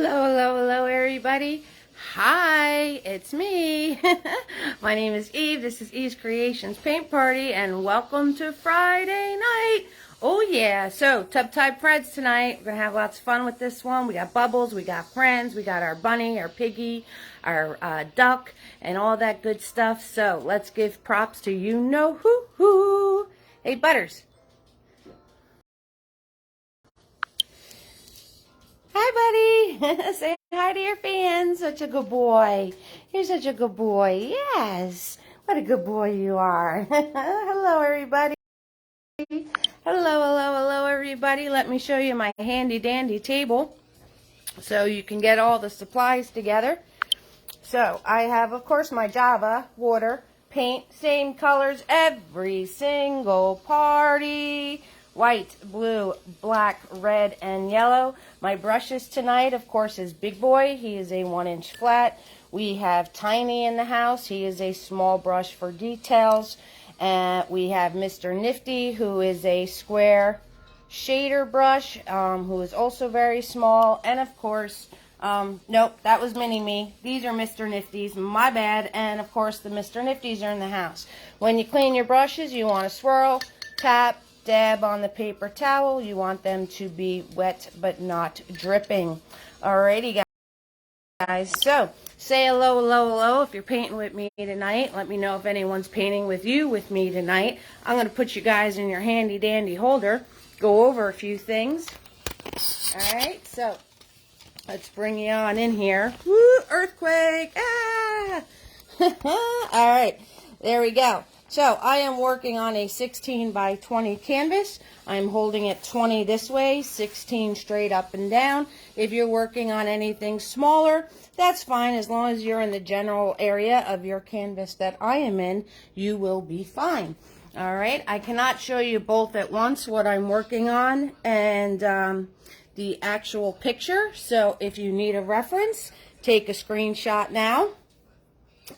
Hello, hello, hello, everybody. Hi, it's me. My name is Eve. This is Eve's Creations Paint Party, and welcome to Friday night. Oh, yeah. So, Tub Type Freds tonight. We're going to have lots of fun with this one. We got Bubbles, we got friends, we got our bunny, our piggy, our duck, and all that good stuff. So, let's give props to you-know-who. Hey, Butters. Hi, buddy. Say hi to your fans. Such a good boy. You're such a good boy. Yes. What a good boy you are. Hello, everybody. Hello, everybody. Let me show you my handy-dandy table so you can get all the supplies together. So, I have, of course, my Java, water, paint, same colors, every single party. White, blue, black, red, and yellow. My brushes tonight, of course, is Big Boy. He is a 1-inch flat. We have Tiny in the house. He is a small brush for details. And we have Mr. Nifty, who is a square shader brush, who is also very small. And, of course, nope, that was Mini-Me. These are Mr. Nifties. My bad. And, of course, the Mr. Nifties are in the house. When you clean your brushes, you want to swirl, tap, dab on the paper towel. You want them to be wet but not dripping. Alrighty, guys. So, say hello if you're painting with me tonight. Let me know if anyone's painting with me tonight. I'm going to put you guys in your handy dandy holder. Go over a few things. Alright, so let's bring you on in here. Woo, earthquake! Ah! Alright, there we go. So, I am working on a 16 by 20 canvas. I'm holding it 20 this way, 16 straight up and down. If you're working on anything smaller, that's fine. As long as you're in the general area of your canvas that I am in, you will be fine. Alright, I cannot show you both at once what I'm working on and the actual picture. So, if you need a reference, take a screenshot now.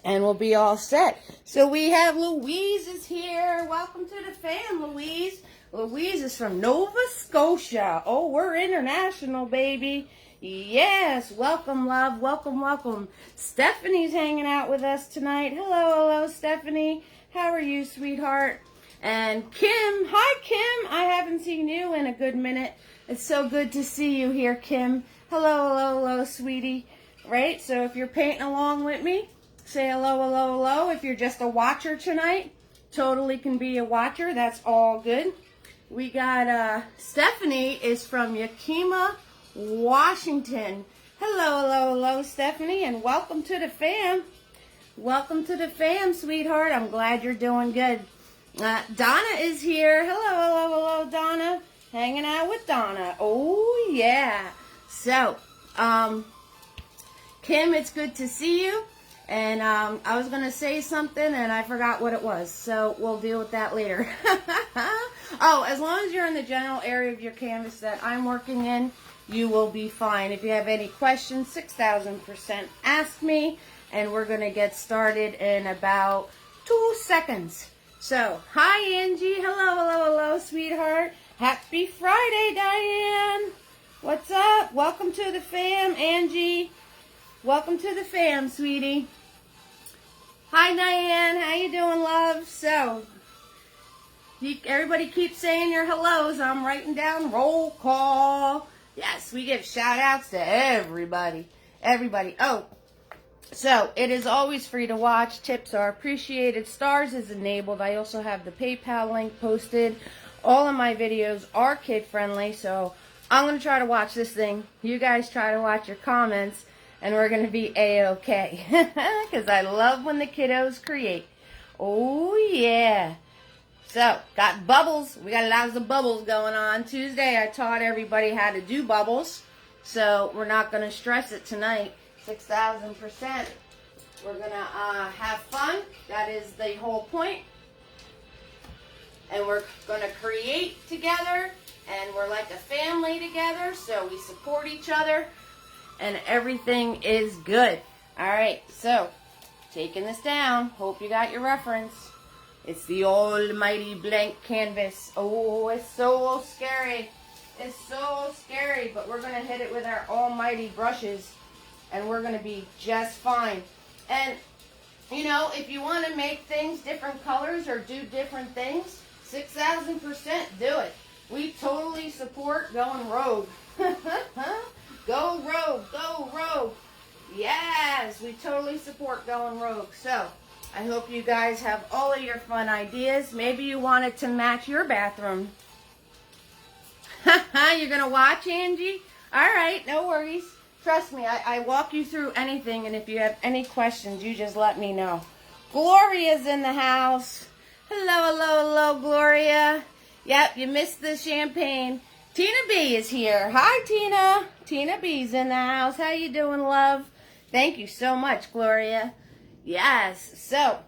And we'll be all set. So we have Louise is here. Welcome to the fam, Louise. Louise is from Nova Scotia. Oh, we're international, baby. Yes. Welcome, love. Welcome. Stephanie's hanging out with us tonight. Hello, Stephanie. How are you, sweetheart? And Kim. Hi, Kim. I haven't seen you in a good minute. It's so good to see you here, Kim. Hello, sweetie. Right? So if you're painting along with me, say hello. If you're just a watcher tonight, totally can be a watcher. That's all good. We got Stephanie is from Yakima, Washington. Hello, Stephanie, and welcome to the fam. Welcome to the fam, sweetheart. I'm glad you're doing good. Donna is here. Hello, Donna. Hanging out with Donna. Oh, yeah. So, Kim, it's good to see you. And I was going to say something, and I forgot what it was. So we'll deal with that later. Oh, as long as you're in the general area of your canvas that I'm working in, you will be fine. If you have any questions, 6,000% ask me. And we're going to get started in about 2 seconds. So, hi, Angie. Hello, sweetheart. Happy Friday, Diane. What's up? Welcome to the fam, Angie. Welcome to the fam, sweetie. Hi, Diane. How you doing, love? So, everybody keeps saying your hellos. I'm writing down roll call. Yes, we give shout-outs to everybody. Oh, so it is always free to watch. Tips are appreciated. Stars is enabled. I also have the PayPal link posted. All of my videos are kid-friendly, so I'm going to try to watch this thing. You guys try to watch your comments. And we're going to be A-okay. Because I love when the kiddos create. Oh, yeah. So, got bubbles. We got lots of bubbles going on. Tuesday, I taught everybody how to do bubbles. So, we're not going to stress it tonight. 6,000%. We're going to have fun. That is the whole point. And we're going to create together. And we're like a family together. So, we support each other. And everything is good. Alright, so, taking this down. Hope you got your reference. It's the almighty blank canvas. Oh, it's so scary. is so scary, but we're going to hit it with our almighty brushes, and we're going to be just fine. And, you know, if you want to make things different colors or do different things, 6,000% do it. We totally support going rogue. Go rogue, go rogue. Yes, we totally support going rogue. So, I hope you guys have all of your fun ideas. Maybe you want it to match your bathroom. You're going to watch, Angie? All right, no worries. Trust me, I walk you through anything, and if you have any questions, you just let me know. Gloria's in the house. Hello, hello, hello, Gloria. Yep, you missed the champagne. Tina B is here. Hi, Tina. Tina B's in the house. How you doing, love? Thank you so much, Gloria. Yes, so,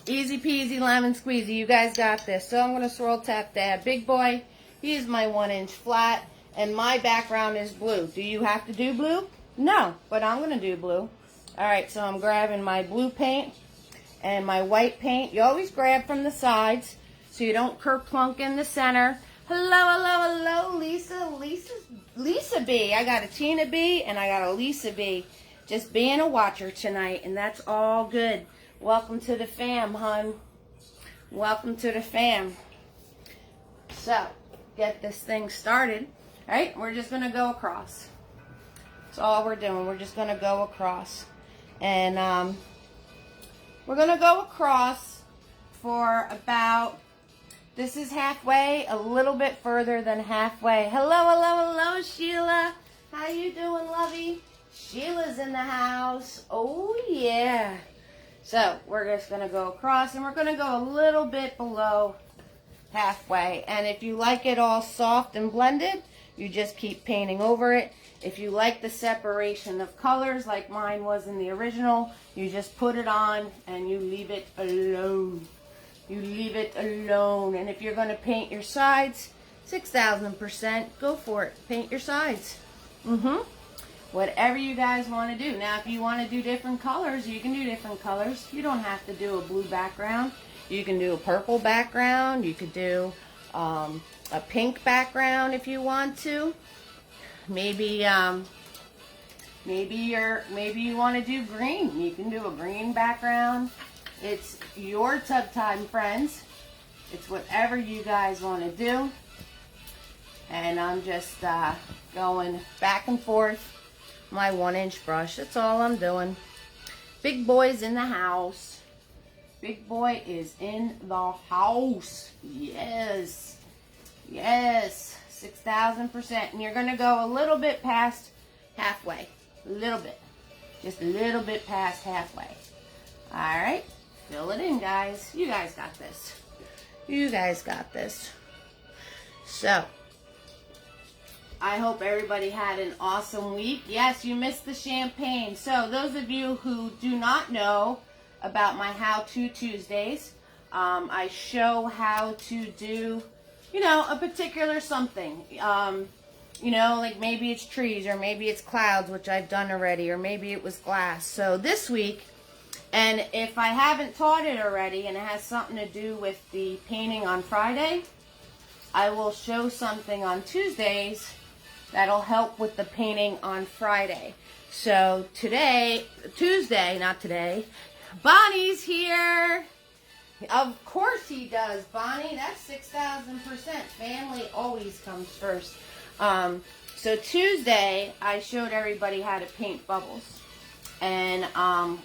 easy peasy lemon squeezy. You guys got this. So I'm going to swirl tap dab. Big boy, he's my 1-inch flat, and my background is blue. Do you have to do blue? No, but I'm going to do blue. All right, so I'm grabbing my blue paint and my white paint. You always grab from the sides so you don't kerplunk in the center. Hello, hello, hello, Lisa. Lisa B. I got a Tina B and I got a Lisa B. Just being a watcher tonight, and that's all good. Welcome to the fam, hun. Welcome to the fam. So, get this thing started. All right, we're just going to go across. That's all we're doing. We're just going to go across. And we're going to go across for about, this is halfway, a little bit further than halfway. Hello, hello, hello, Sheila. How you doing, lovey? Sheila's in the house. Oh, yeah. So, we're just going to go across, and we're going to go a little bit below halfway. And if you like it all soft and blended, you just keep painting over it. If you like the separation of colors like mine was in the original, you just put it on and you leave it alone. You leave it alone. And if you're going to paint your sides, 6,000%, go for it. Paint your sides. Whatever you guys want to do. Now, if you want to do different colors, you can do different colors. You don't have to do a blue background. You can do a purple background. You could do a pink background if you want to. Maybe you want to do green. You can do a green background. It's your tub time, friends. It's whatever you guys want to do. And I'm just going back and forth. My 1-inch brush. That's all I'm doing. Big boy's in the house. Big boy is in the house. Yes. Yes. 6,000%. And you're going to go a little bit past halfway. A little bit. Just a little bit past halfway. Alright. Fill it in, guys. You guys got this. You guys got this. So, I hope everybody had an awesome week. Yes, you missed the champagne. So, those of you who do not know about my How To Tuesdays, I show how to do, you know, a particular something. You know, like maybe it's trees, or maybe it's clouds, which I've done already, or maybe it was glass. So, this week, and if I haven't taught it already, and it has something to do with the painting on Friday, I will show something on Tuesdays that'll help with the painting on Friday. So Tuesday, not today, Bonnie's here. Of course he does, Bonnie. That's 6,000%. Family always comes first. So Tuesday, I showed everybody how to paint bubbles. And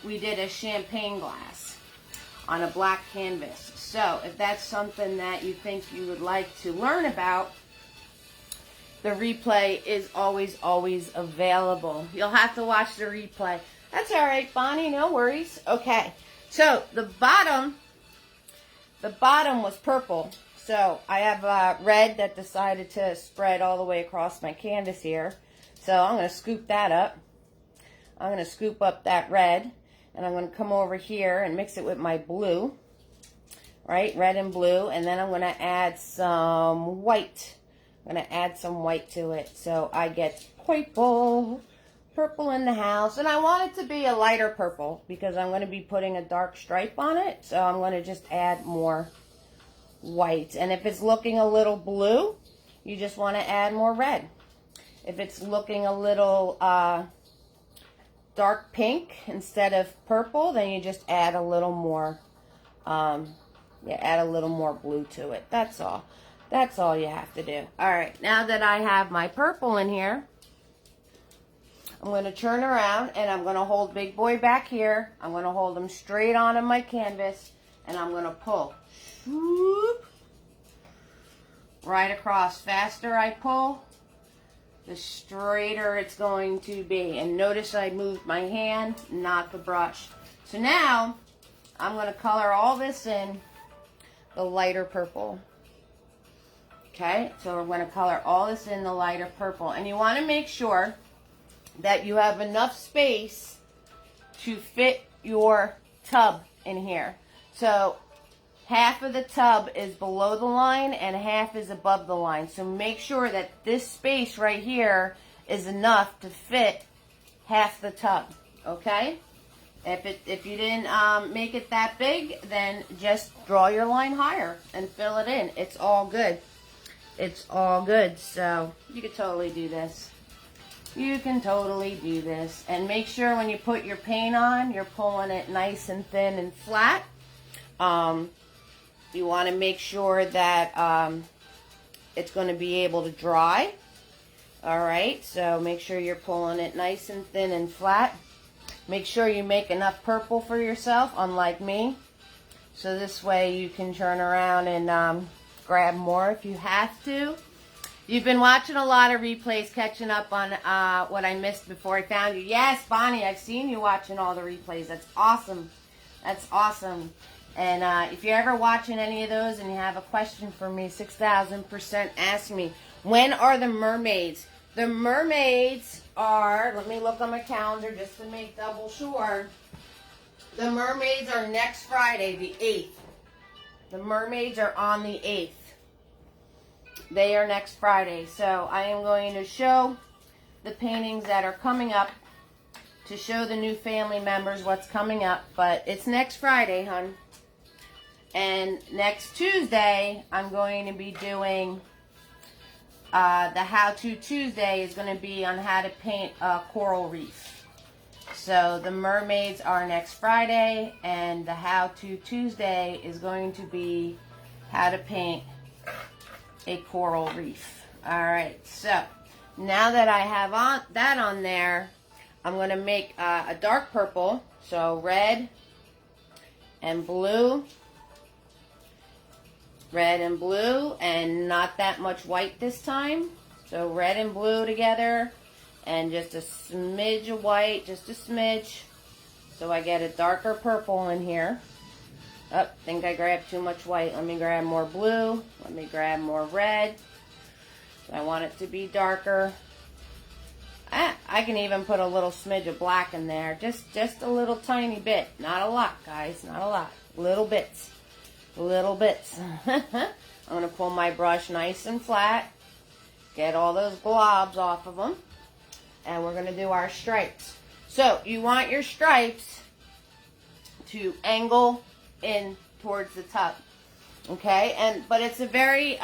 we did a champagne glass on a black canvas. So if that's something that you think you would like to learn about, the replay is always available. You'll have to watch the replay. That's all right, Bonnie, no worries. Okay, so the bottom was purple. So I have red that decided to spread all the way across my canvas here. So I'm going to scoop that up. I'm going to scoop up that red, and I'm going to come over here and mix it with my blue. Right, red and blue, and then I'm going to add some white. I'm going to add some white to it, so I get purple in the house. And I want it to be a lighter purple because I'm going to be putting a dark stripe on it, so I'm going to just add more white. And if it's looking a little blue, you just want to add more red. If it's looking a little dark pink instead of purple, then you just add a little more, add a little more blue to it. That's all. That's all you have to do. All right, now that I have my purple in here, I'm going to turn around and I'm going to hold Big Boy back here. I'm going to hold him straight onto my canvas and I'm going to pull. Whoop, right across. Faster I pull, the straighter it's going to be. And notice I moved my hand, not the brush. So now I'm going to color all this in the lighter purple. Okay, so we're going to color all this in the lighter purple. And you want to make sure that you have enough space to fit your tub in here. So half of the tub is below the line and half is above the line. So make sure that this space right here is enough to fit half the tub, okay? If you didn't make it that big, then just draw your line higher and fill it in. It's all good. It's all good. So you can totally do this. You can totally do this. And make sure when you put your paint on, you're pulling it nice and thin and flat. You want to make sure that it's going to be able to dry. Alright, so make sure you're pulling it nice and thin and flat. Make sure you make enough purple for yourself, unlike me. So this way you can turn around and grab more if you have to. You've been watching a lot of replays, catching up on what I missed before I found you. Yes, Bonnie, I've seen you watching all the replays. That's awesome. That's awesome. And if you're ever watching any of those and you have a question for me, 6,000% ask me. When are the mermaids? The mermaids are, let me look on my calendar just to make double sure. The mermaids are next Friday, the 8th. The mermaids are on the 8th. They are next Friday. So I am going to show the paintings that are coming up to show the new family members what's coming up. But it's next Friday, hon. And next Tuesday, I'm going to be doing the How To Tuesday is going to be on how to paint a coral reef. So the mermaids are next Friday, and the How To Tuesday is going to be how to paint a coral reef. Alright, so now that I have that on there, I'm going to make a dark purple. So red and blue. Red and blue, and not that much white this time. So red and blue together, and just a smidge of white, just a smidge. So I get a darker purple in here. Oh, think I grabbed too much white. Let me grab more blue. Let me grab more red. So I want it to be darker. I can even put a little smidge of black in there. Just a little tiny bit. Not a lot, guys. Not a lot. Little bits. Little bits. I'm going to pull my brush nice and flat. Get all those globs off of them. And we're going to do our stripes. So you want your stripes to angle in towards the tub. Okay? But it's a very,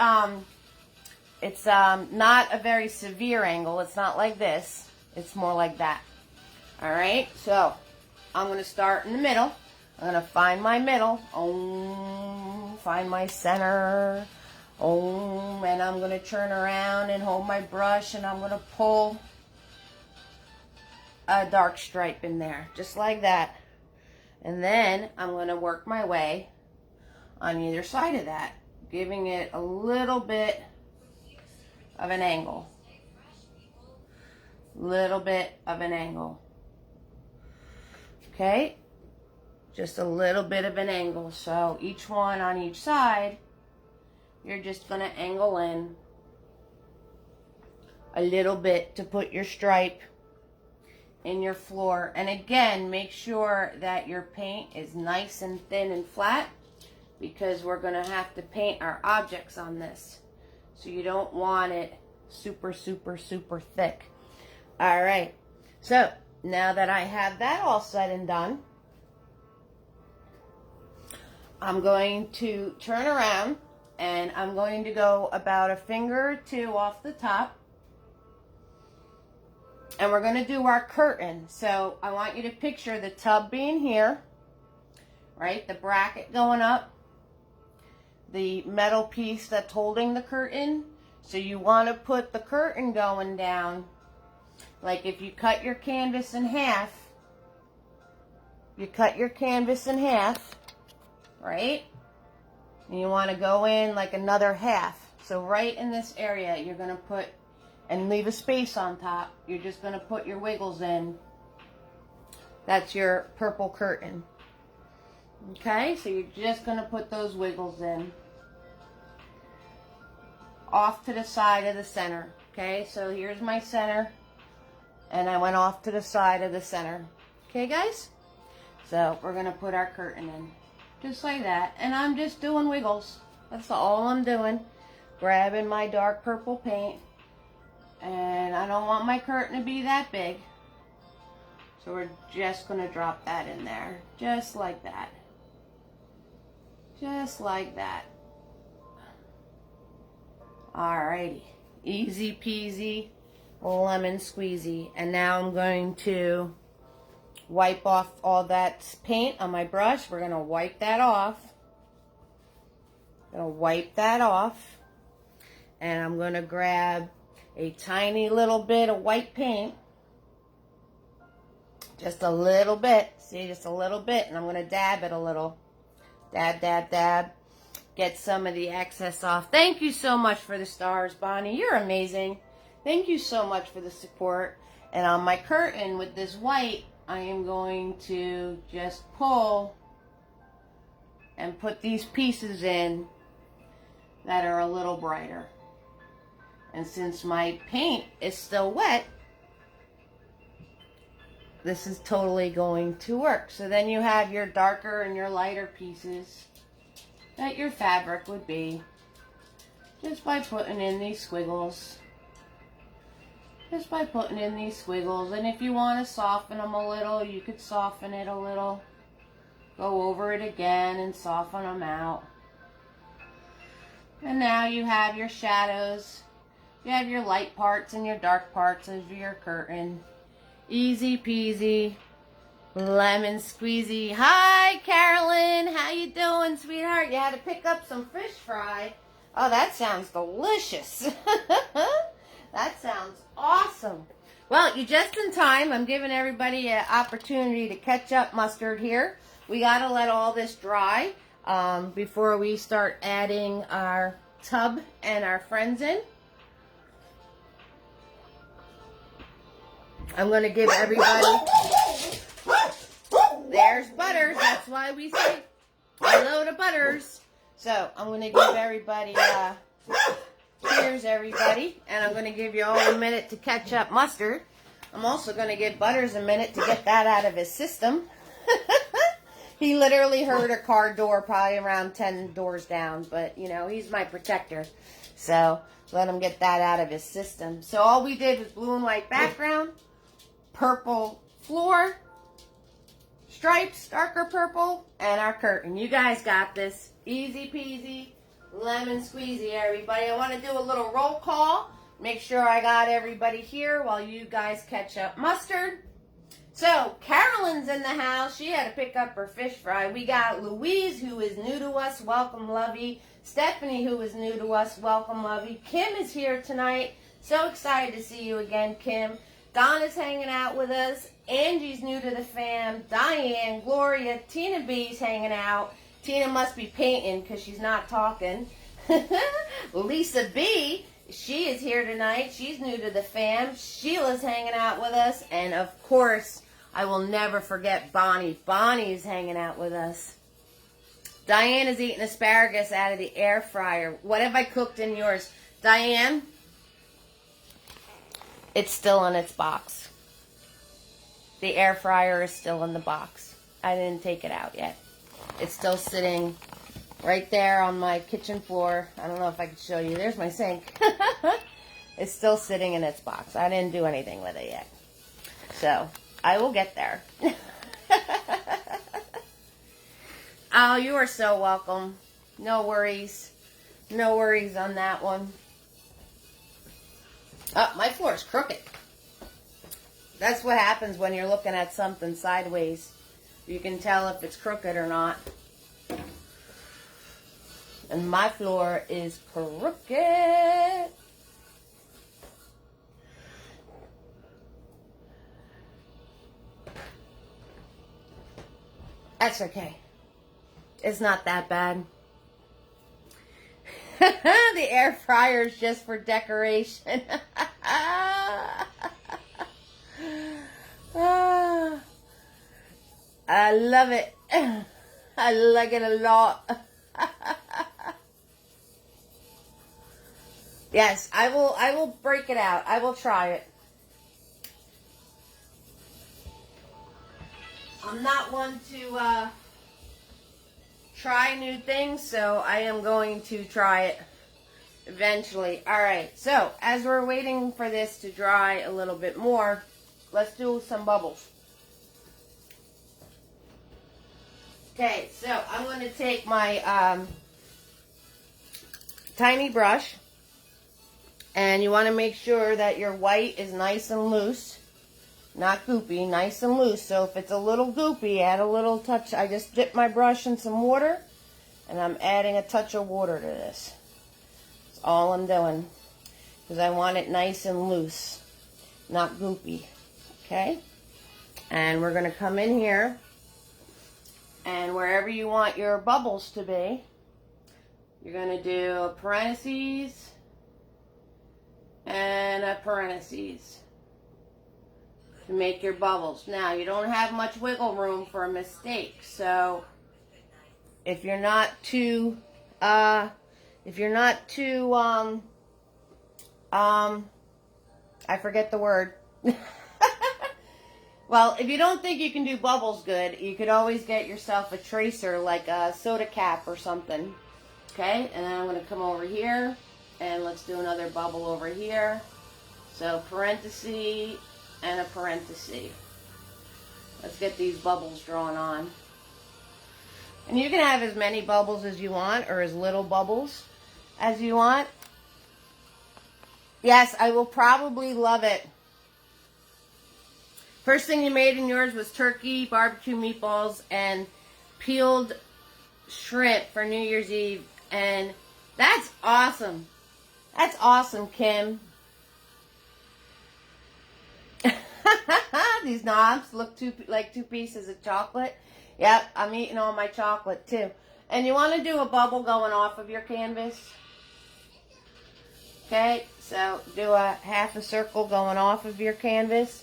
it's not a very severe angle. It's not like this. It's more like that. Alright? So I'm going to start in the middle. I'm going to find my middle, find my center, and I'm going to turn around and hold my brush, and I'm going to pull a dark stripe in there, just like that. And then I'm going to work my way on either side of that, giving it a little bit of an angle. Little bit of an angle. Okay? Just a little bit of an angle. So each one on each side, you're just going to angle in a little bit to put your stripe in your floor. And again, make sure that your paint is nice and thin and flat, because we're going to have to paint our objects on this. So you don't want it super, super, super thick. All right. So now that I have that all said and done, I'm going to turn around And I'm going to go about a finger or two off the top. And we're going to do our curtain. So I want you to picture the tub being here, right? The bracket going up, the metal piece that's holding the curtain. So you want to put the curtain going down. Like if you cut your canvas in half, right? And you want to go in like another half. So right in this area, you're going to put, and leave a space on top, you're just going to put your wiggles in. That's your purple curtain. Okay, so you're just going to put those wiggles in. Off to the side of the center. Okay, so here's my center. And I went off to the side of the center. Okay, guys? So we're going to put our curtain in. Just like that. And I'm just doing wiggles. That's all I'm doing. Grabbing my dark purple paint. And I don't want my curtain to be that big. So we're just going to drop that in there. Just like that. Just like that. Alrighty. Easy peasy. Lemon squeezy. And now I'm going to wipe off all that paint on my brush. We're going to wipe that off. And I'm going to grab a tiny little bit of white paint. Just a little bit. See, just a little bit. And I'm going to dab it a little. Dab, dab, dab. Get some of the excess off. Thank you so much for the stars, Bonnie. You're amazing. Thank you so much for the support. And on my curtain with this white, I am going to just pull and put these pieces in that are a little brighter. And since my paint is still wet, this is totally going to work. So then you have your darker and your lighter pieces that your fabric would be, just by putting in these squiggles. And if you want to soften them a little, you could soften it a little. Go over it again and soften them out. And now you have your shadows. You have your light parts and your dark parts of your curtain. Easy peasy, lemon squeezy. Hi, Carolyn. How you doing, sweetheart? You had to pick up some fish fry. Oh, that sounds delicious. That sounds awesome. Well, you're just in time. I'm giving everybody an opportunity to catch up mustard here. We got to let all this dry before we start adding our tub and our friends in. I'm going to give everybody... There's Butters. That's why we say hello to Butters. So, I'm going to give everybody... Cheers, everybody. And I'm going to give you all a minute to catch up mustard. I'm also going to give Butters a minute to get that out of his system. He literally heard a car door probably around 10 doors down. But, you know, he's my protector. So, let him get that out of his system. So, all we did was blue and white background, purple floor, stripes, darker purple, and our curtain. You guys got this. Easy peasy. Lemon squeezy, everybody. I want to do a little roll call. Make sure I got everybody here while you guys catch up mustard. So, Carolyn's in the house. She had to pick up her fish fry. We got Louise, who is new to us. Welcome, Lovey. Stephanie, who is new to us. Welcome, Lovey. Kim is here tonight. So excited to see you again, Kim. Donna's hanging out with us. Angie's new to the fam. Diane, Gloria, Tina B's hanging out. Tina must be painting because she's not talking. Lisa B, she is here tonight. She's new to the fam. Sheila's hanging out with us. And, of course, I will never forget Bonnie. Bonnie's hanging out with us. Diane is eating asparagus out of the air fryer. What have I cooked in yours? Diane, it's still in its box. The air fryer is still in the box. I didn't take it out yet. It's still sitting right there on my kitchen floor. I don't know if I can show you. There's my sink. It's still sitting in its box. I didn't do anything with it yet. So, I will get there. Oh, you are so welcome. No worries. No worries on that one. Oh, my floor is crooked. That's what happens when you're looking at something sideways. You can tell if it's crooked or not. And my floor is crooked. That's okay. It's not that bad. The air fryer is just for decoration. I love it. I like it a lot. Yes, I will break it out. I will try it. I'm not one to try new things, so I am going to try it eventually. Alright, so as we're waiting for this to dry a little bit more, let's do some bubbles. Okay, so I'm going to take my tiny brush, and you want to make sure that your white is nice and loose, not goopy, nice and loose. So if it's a little goopy, add a little touch. I just dip my brush in some water, and I'm adding a touch of water to this. That's all I'm doing, because I want it nice and loose, not goopy. Okay? And we're going to come in here, and wherever you want your bubbles to be, you're going to do a parentheses and a parentheses to make your bubbles. Now, you don't have much wiggle room for a mistake, so if you're not too, I forget the word. Well, if you don't think you can do bubbles good, you could always get yourself a tracer, like a soda cap or something. Okay, and then I'm going to come over here, and let's do another bubble over here. So, parenthesis and a parenthesis. Let's get these bubbles drawn on. And you can have as many bubbles as you want, or as little bubbles as you want. Yes, I will probably love it. First thing you made in yours was turkey, barbecue meatballs, and peeled shrimp for New Year's Eve. And that's awesome. That's awesome, Kim. These knobs look like two pieces of chocolate. Yep, I'm eating all my chocolate too. And you want to do a bubble going off of your canvas. Okay, so do a half a circle going off of your canvas.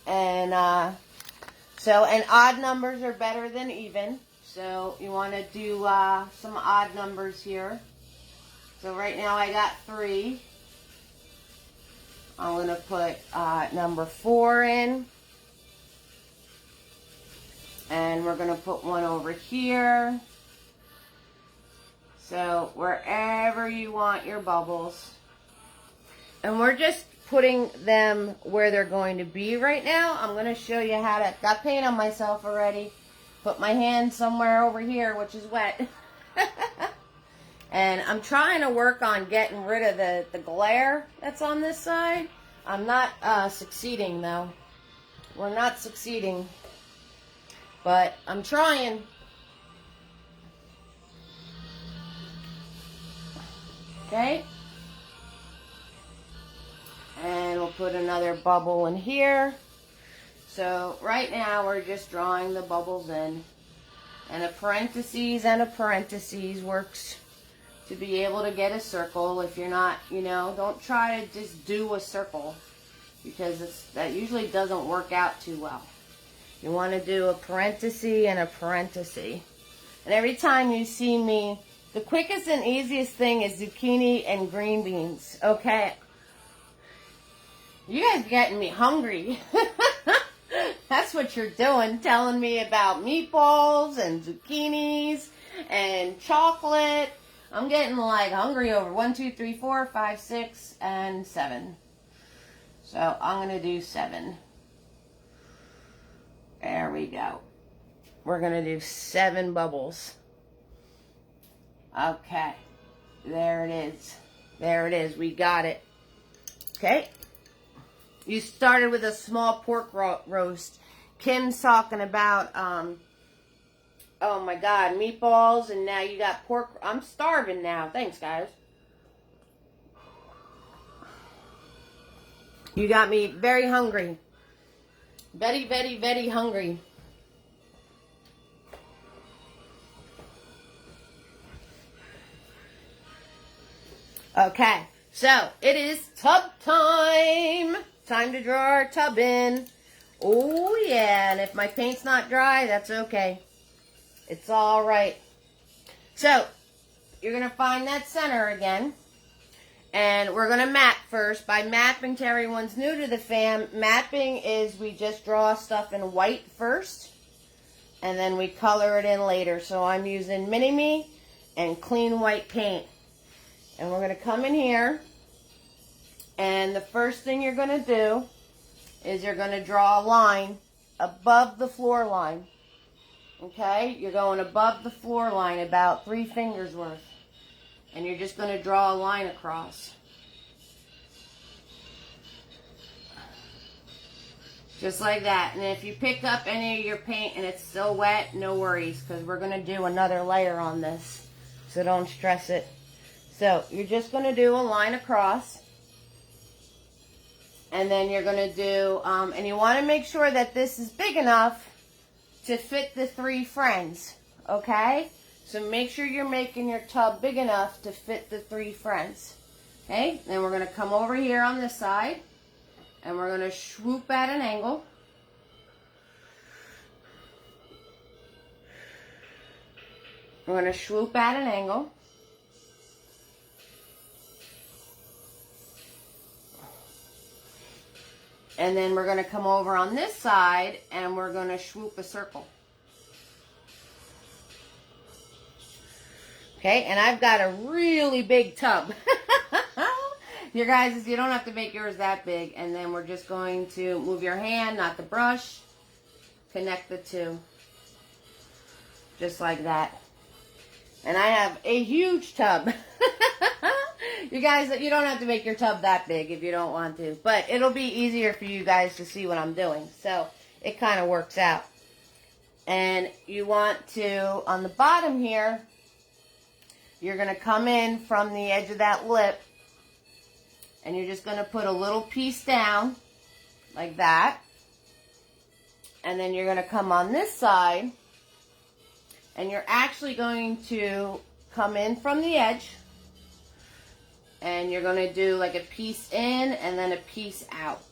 And and odd numbers are better than even. So you want to do some odd numbers here. So right now I got 3. I'm going to put number 4 in. And we're going to put 1 over here. So wherever you want your bubbles. And we're just putting them where they're going to be right now. I'm going to show you how to, got paint on myself already. Put my hand somewhere over here, which is wet. And I'm trying to work on getting rid of the glare that's on this side. I'm not succeeding though. We're not succeeding. But I'm trying. Okay. And we'll put another bubble in here. So right now we're just drawing the bubbles in. And a parentheses and a parentheses works to be able to get a circle. If you're not, don't try to just do a circle, because that usually doesn't work out too well. You want to do a parenthesis and a parenthesis. And every time you see me, the quickest and easiest thing is zucchini and green beans. Okay. You guys are getting me hungry. That's what you're doing, telling me about meatballs and zucchinis and chocolate. I'm getting like hungry over 1, 2, 3, 4, 5, 6, and 7. So I'm going to do 7. There we go. We're going to do 7 bubbles. Okay. There it is. There it is. We got it. Okay. You started with a small pork roast. Kim's talking about, oh my God, meatballs, and now you got pork. I'm starving now. Thanks, guys. You got me very hungry. Very, very, very hungry. Okay, so it is tub time. Time to draw our tub in. Oh yeah, and if my paint's not dry, that's okay. It's all right. So, you're going to find that center again. And we're going to map first. By mapping, to everyone's new to the fam, mapping is we just draw stuff in white first. And then we color it in later. So I'm using Mini-Me and clean white paint. And we're going to come in here. And the first thing you're going to do is you're going to draw a line above the floor line. Okay? You're going above the floor line about 3 fingers worth. And you're just going to draw a line across. Just like that. And if you pick up any of your paint and it's still wet, no worries, because we're going to do another layer on this. So don't stress it. So you're just going to do a line across. And then you're going to do, and you want to make sure that this is big enough to fit the 3 friends. Okay? So make sure you're making your tub big enough to fit the 3 friends. Okay? Then we're going to come over here on this side. And we're going to swoop at an angle. We're going to swoop at an angle. And then we're going to come over on this side and we're going to swoop a circle. Okay, and I've got a really big tub. You guys, you don't have to make yours that big. And then we're just going to move your hand, not the brush. Connect the 2. Just like that. And I have a huge tub. You guys, you don't have to make your tub that big if you don't want to. But it'll be easier for you guys to see what I'm doing. So it kind of works out. And you want to, on the bottom here, you're going to come in from the edge of that lip. And you're just going to put a little piece down, like that. And then you're going to come on this side. And you're actually going to come in from the edge. And you're going to do like a piece in and then a piece out.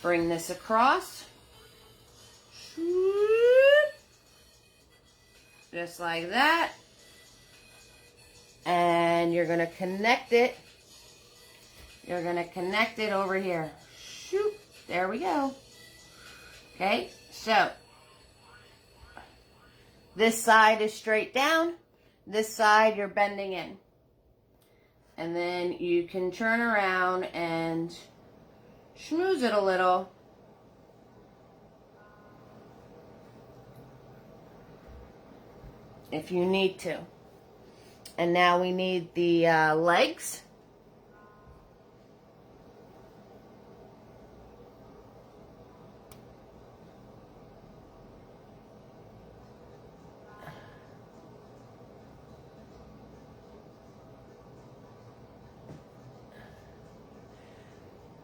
Bring this across. Just like that. And you're going to connect it. You're going to connect it over here. Shoot. There we go. Okay. So, this side is straight down. This side you're bending in. And then you can turn around and schmooze it a little. If you need to. And now we need the legs.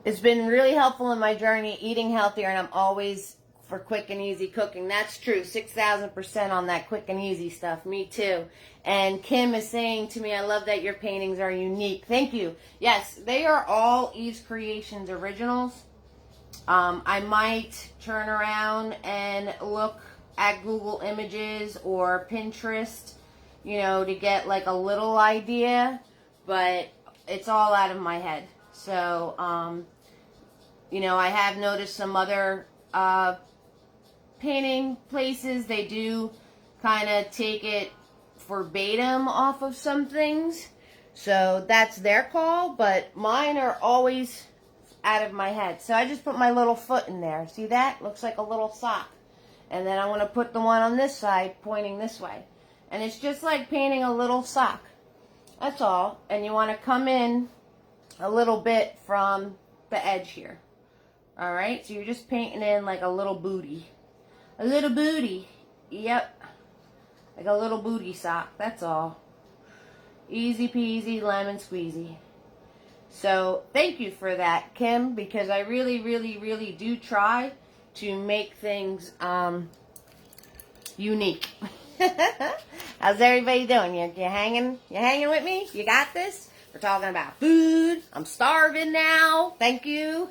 It's been really helpful in my journey eating healthier, and I'm always for quick and easy cooking. That's true. 6,000% on that quick and easy stuff. Me too. And Kim is saying to me, I love that your paintings are unique. Thank you. Yes, they are all Eve's Creations originals. I might turn around and look at Google Images or Pinterest, you know, to get like a little idea, but it's all out of my head. So, you know, I have noticed some other painting places, they do kind of take it verbatim off of some things. So that's their call, but mine are always out of my head. So I just put my little foot in there. See that? Looks like a little sock. And then I'm going to put the one on this side pointing this way. And it's just like painting a little sock. That's all. And you want to come in a little bit from the edge here. Alright, so you're just painting in like a little booty. A little booty. Yep. Like a little booty sock. That's all. Easy peasy, lemon squeezy. So, thank you for that, Kim, because I really, really, really do try to make things unique. How's everybody doing? You hanging? You hanging with me? You got this? We're talking about food. I'm starving now. Thank you.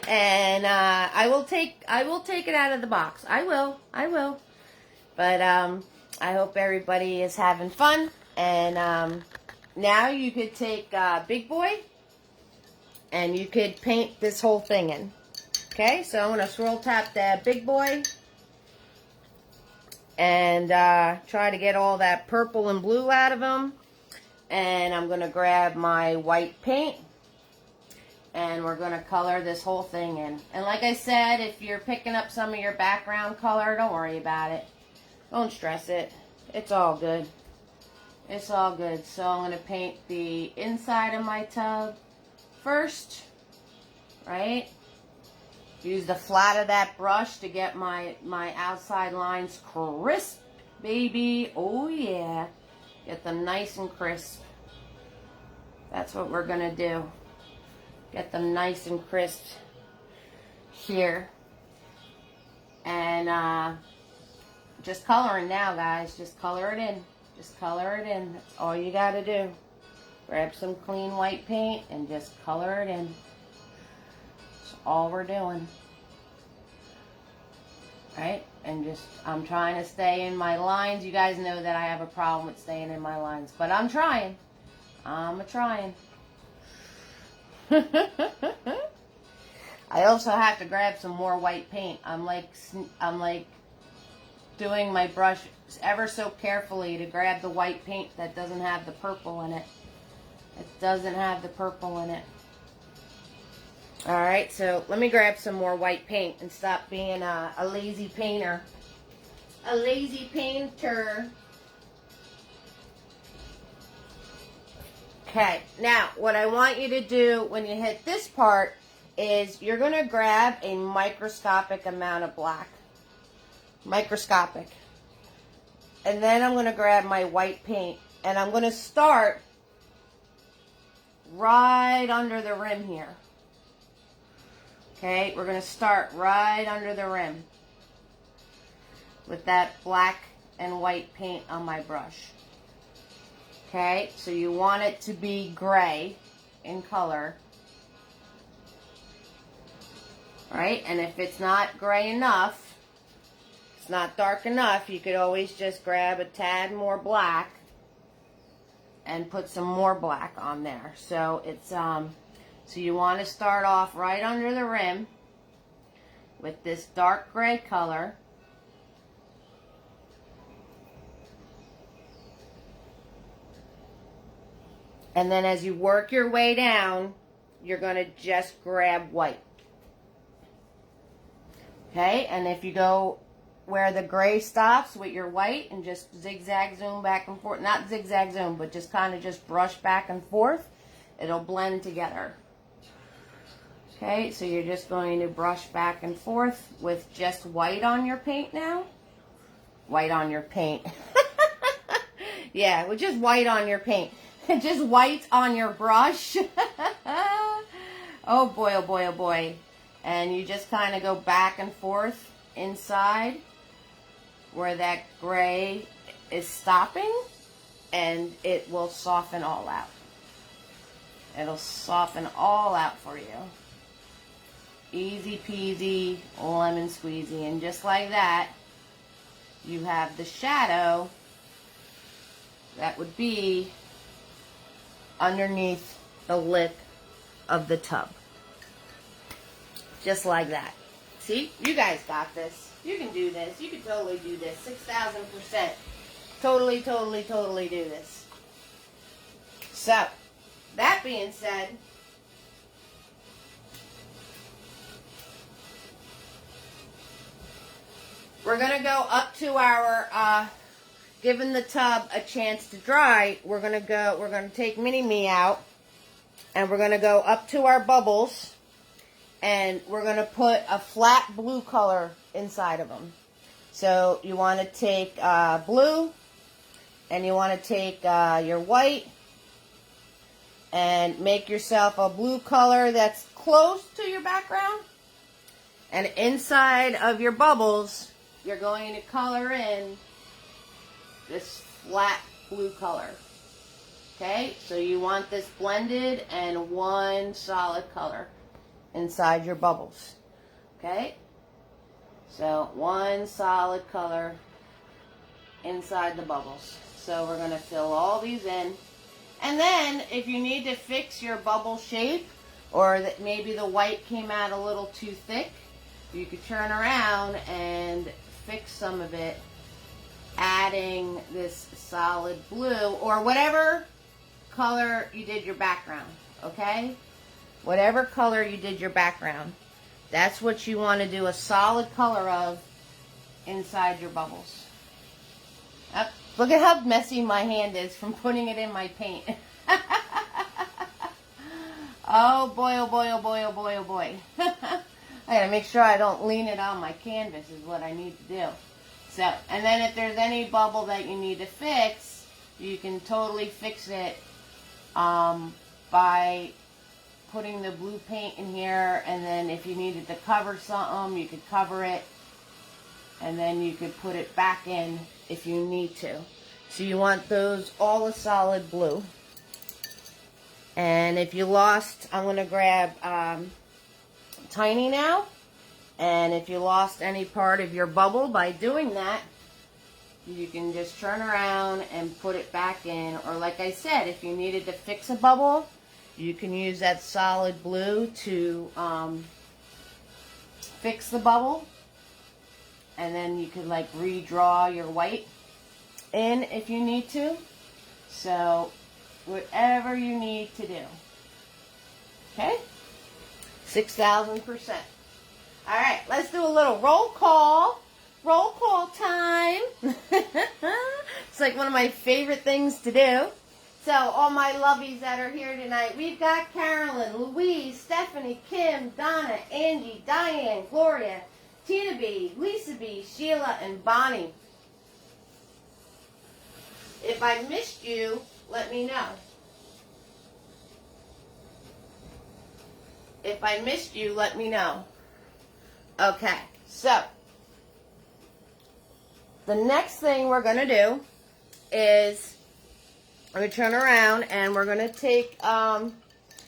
And I will take it out of the box. I will. But I hope everybody is having fun. And now you could take Big Boy and you could paint this whole thing in. Okay, so I'm going to swirl tap that Big Boy and try to get all that purple and blue out of him. And I'm going to grab my white paint and we're going to color this whole thing in. And like I said, if you're picking up some of your background color, don't worry about it. Don't stress it. It's all good. It's all good. So I'm going to paint the inside of my tub first, right? Use the flat of that brush to get my outside lines crisp, baby. Oh yeah. Get them nice and crisp. That's what we're going to do. Get them nice and crisp here. And just coloring now, guys. Just color it in. Just color it in. That's all you got to do. Grab some clean white paint and just color it in. That's all we're doing. Right? And just, I'm trying to stay in my lines. You guys know that I have a problem with staying in my lines. But I'm trying. I'm trying. I also have to grab some more white paint. I'm like doing my brush ever so carefully to grab the white paint that doesn't have the purple in it. It doesn't have the purple in it. Alright, so let me grab some more white paint and stop being a lazy painter. A lazy painter. Okay, now what I want you to do when you hit this part is you're going to grab a microscopic amount of black. Microscopic. And then I'm going to grab my white paint and I'm going to start right under the rim here. Okay, we're going to start right under the rim with that black and white paint on my brush. Okay, so you want it to be gray in color. Right, and if it's not gray enough, it's not dark enough, you could always just grab a tad more black and put some more black on there. So it's so you want to start off right under the rim with this dark gray color. And then as you work your way down, you're going to just grab white. Okay, and if you go where the gray stops with your white and just zigzag zoom back and forth, not zigzag zoom, but just kind of just brush back and forth, it'll blend together. Okay, so you're just going to brush back and forth with just white on your paint now. White on your paint. Yeah, with just white on your paint. Just white on your brush. Oh boy, oh boy, oh boy. And you just kind of go back and forth inside where that gray is stopping, and it will soften all out. It'll soften all out for you. Easy peasy, lemon squeezy. And just like that, you have the shadow that would be underneath the lip of the tub. Just like that. See? You guys got this. You can do this. You can totally do this. 6,000%. Totally, totally, totally do this. So, that being said, we're going to go up to our giving the tub a chance to dry, we're going to take Mini-Me out, and we're going to go up to our bubbles, and we're going to put a flat blue color inside of them. So you want to take blue, and you want to take your white, and make yourself a blue color that's close to your background. And inside of your bubbles, you're going to color in this flat blue color. Okay, so you want this blended and one solid color inside your bubbles. Okay, so one solid color inside the bubbles. So we're going to fill all these in. And then if you need to fix your bubble shape, or that maybe the white came out a little too thick, you could turn around and fix some of it, adding this solid blue or whatever color you did your background, okay? Whatever color you did your background, that's what you want to do a solid color of inside your bubbles. Yep. Look at how messy my hand is from putting it in my paint. Oh boy, oh boy, oh boy, oh boy, oh boy. I gotta make sure I don't lean it on my canvas is what I need to do. So, and then if there's any bubble that you need to fix, you can totally fix it by putting the blue paint in here, and then if you needed to cover something, you could cover it, and then you could put it back in if you need to. So you want those all a solid blue. And if you lost, I'm going to grab Tiny now. And if you lost any part of your bubble by doing that, you can just turn around and put it back in. Or like I said, if you needed to fix a bubble, you can use that solid blue to fix the bubble. And then you could like redraw your white in if you need to. So whatever you need to do. Okay? 6,000%. All right, let's do a little roll call. Roll call time. It's like one of my favorite things to do. So all my lovies that are here tonight, we've got Carolyn, Louise, Stephanie, Kim, Donna, Angie, Diane, Gloria, Tina B, Lisa B, Sheila, and Bonnie. If I missed you, let me know. If I missed you, let me know. Okay, so the next thing we're going to do is we're going to turn around and we're going to take,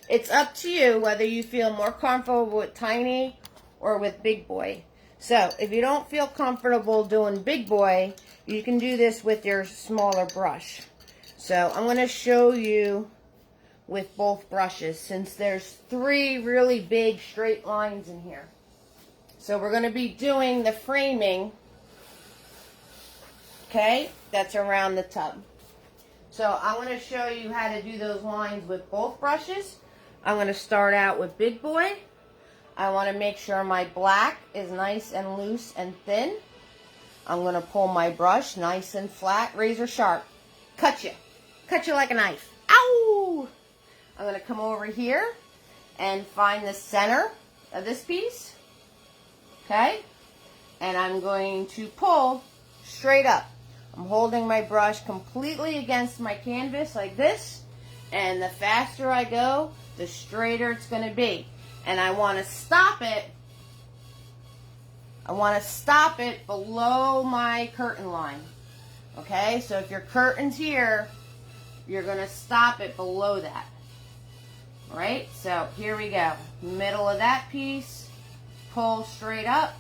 it's up to you whether you feel more comfortable with Tiny or with Big Boy. So if you don't feel comfortable doing Big Boy, you can do this with your smaller brush. So I'm going to show you with both brushes since there's 3 really big straight lines in here. So we're going to be doing the framing, okay, that's around the tub. So I'm going to show you how to do those lines with both brushes. I'm going to start out with Big Boy. I want to make sure my black is nice and loose and thin. I'm going to pull my brush nice and flat, razor sharp. Cut you like a knife. Ow! I'm going to come over here and find the center of this piece. Okay? And I'm going to pull straight up. I'm holding my brush completely against my canvas like this. And the faster I go, the straighter it's going to be. And I want to stop it. I want to stop it below my curtain line. Okay? So if your curtain's here, you're going to stop it below that. Alright? So here we go. Middle of that piece. Pull straight up.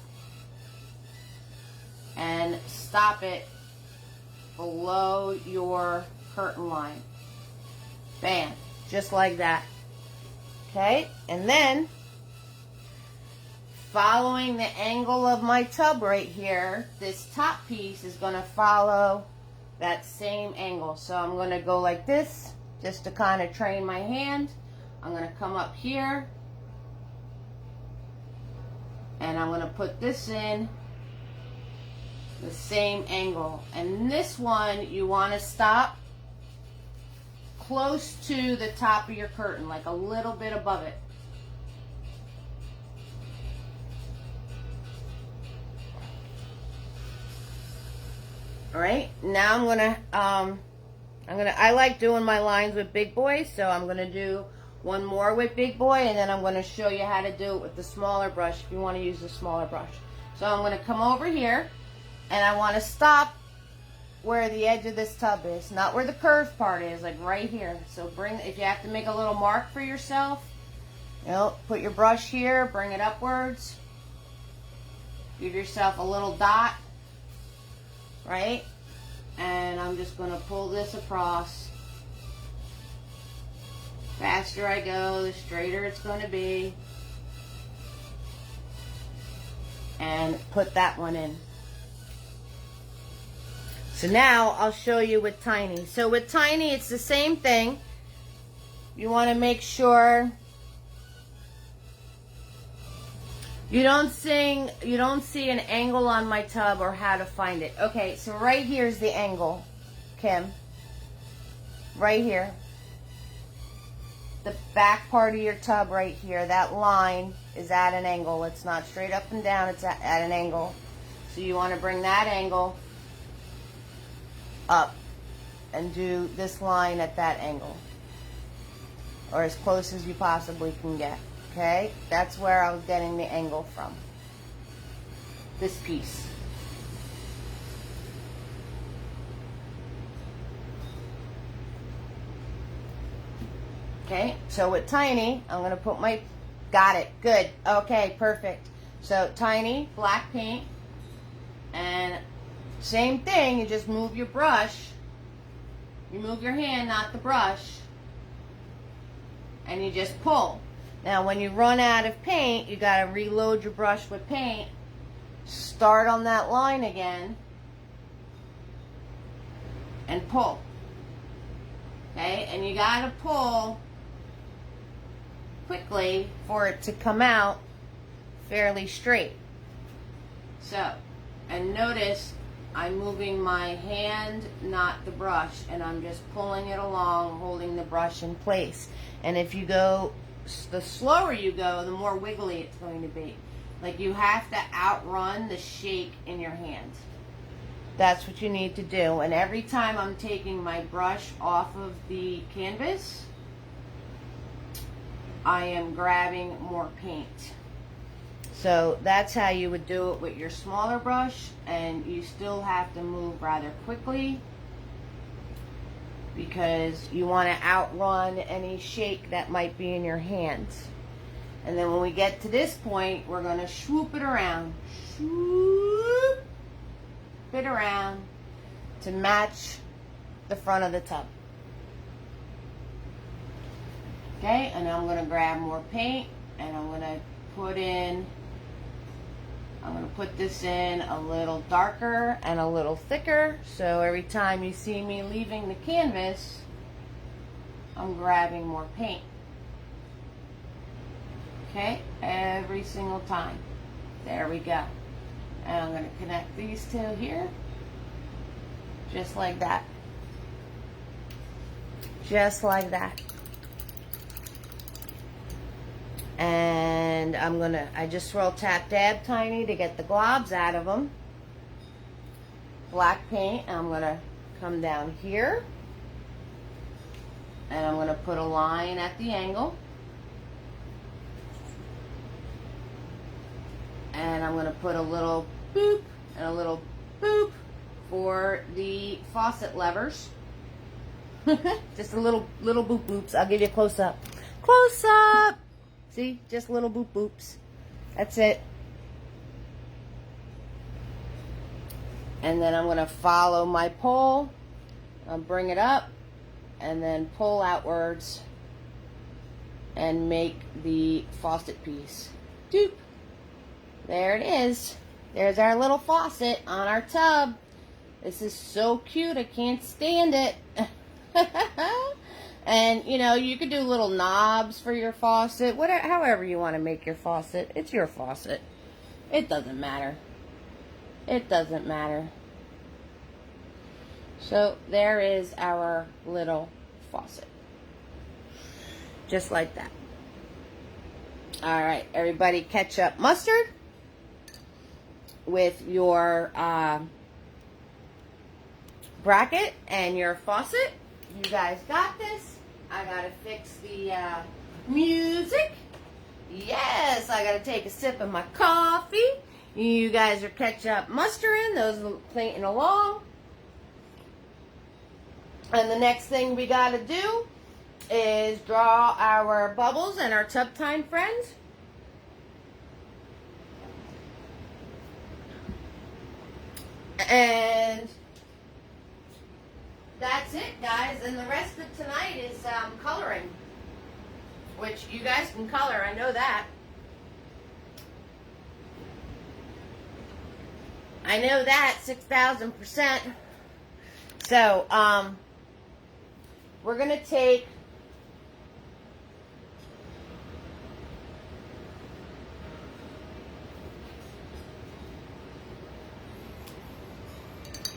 And stop it below your curtain line. Bam. Just like that. Okay? And then, following the angle of my tub right here, this top piece is going to follow that same angle. So I'm going to go like this, just to kind of train my hand. I'm going to come up here, and I'm going to put this in the same angle. And this one, you want to stop close to the top of your curtain, like a little bit above it. All right, now I like doing my lines with Big Boy, so I'm gonna do one more with Big Boy, and then I'm gonna show you how to do it with the smaller brush if you want to use the smaller brush. So I'm gonna come over here, and I want to stop where the edge of this tub is, not where the curved part is, like right here. So if you have to make a little mark for yourself, you know, put your brush here, bring it upwards, give yourself a little dot, right? And I'm just going to pull this across. Faster I go, the straighter it's going to be. And put that one in. So now I'll show you with Tiny. So with Tiny, it's the same thing. You want to make sure you don't see an angle on my tub or how to find it. Okay, so right here is the angle, Kim. Right here. The back part of your tub right here, that line is at an angle. It's not straight up and down, it's at an angle. So you want to bring that angle up and do this line at that angle. Or as close as you possibly can get. Okay, that's where I was getting the angle from. This piece. Okay, so with Tiny, I'm going to put my, got it, good, okay, perfect. So Tiny, black paint, and same thing, you just move your brush, you move your hand, not the brush, and you just pull. Now when you run out of paint, you got to reload your brush with paint, start on that line again, and pull. Okay, and you got to pull quickly for it to come out fairly straight. So, and notice I'm moving my hand, not the brush, and I'm just pulling it along, holding the brush in place. And if you go, the slower you go, the more wiggly it's going to be. Like you have to outrun the shake in your hand. That's what you need to do. And every time I'm taking my brush off of the canvas, I am grabbing more paint. So that's how you would do it with your smaller brush, and you still have to move rather quickly because you want to outrun any shake that might be in your hands. And then when we get to this point, we're going to swoop it around. Swoop it around to match the front of the tub. Okay, and I'm going to grab more paint, and I'm going to put this in a little darker and a little thicker, so every time you see me leaving the canvas, I'm grabbing more paint. Okay, every single time. There we go. And I'm going to connect these two here, just like that. Just like that. And I just swirl tap dab Tiny to get the globs out of them. Black paint, and I'm going to come down here. And I'm going to put a line at the angle. And I'm going to put a little boop and a little boop for the faucet levers. Just a little boop boops. I'll give you a close up. Close up! See, just little boop boops. That's it. And then I'm going to follow my pull. I'll bring it up and then pull outwards and make the faucet piece. Doop. There it is. There's our little faucet on our tub. This is so cute. I can't stand it. And, you know, you could do little knobs for your faucet. However you want to make your faucet. It's your faucet. It doesn't matter. It doesn't matter. So there is our little faucet. Just like that. All right, everybody, ketchup, mustard with your bracket and your faucet. You guys got this. I gotta fix the music. Yes, I gotta take a sip of my coffee. You guys are ketchup, mustering. Those are playing along. And the next thing we gotta do is draw our bubbles and our tub time friends. And that's it, guys. And the rest of tonight is coloring, which you guys can color. I know that. I know that 6,000%. So we're gonna take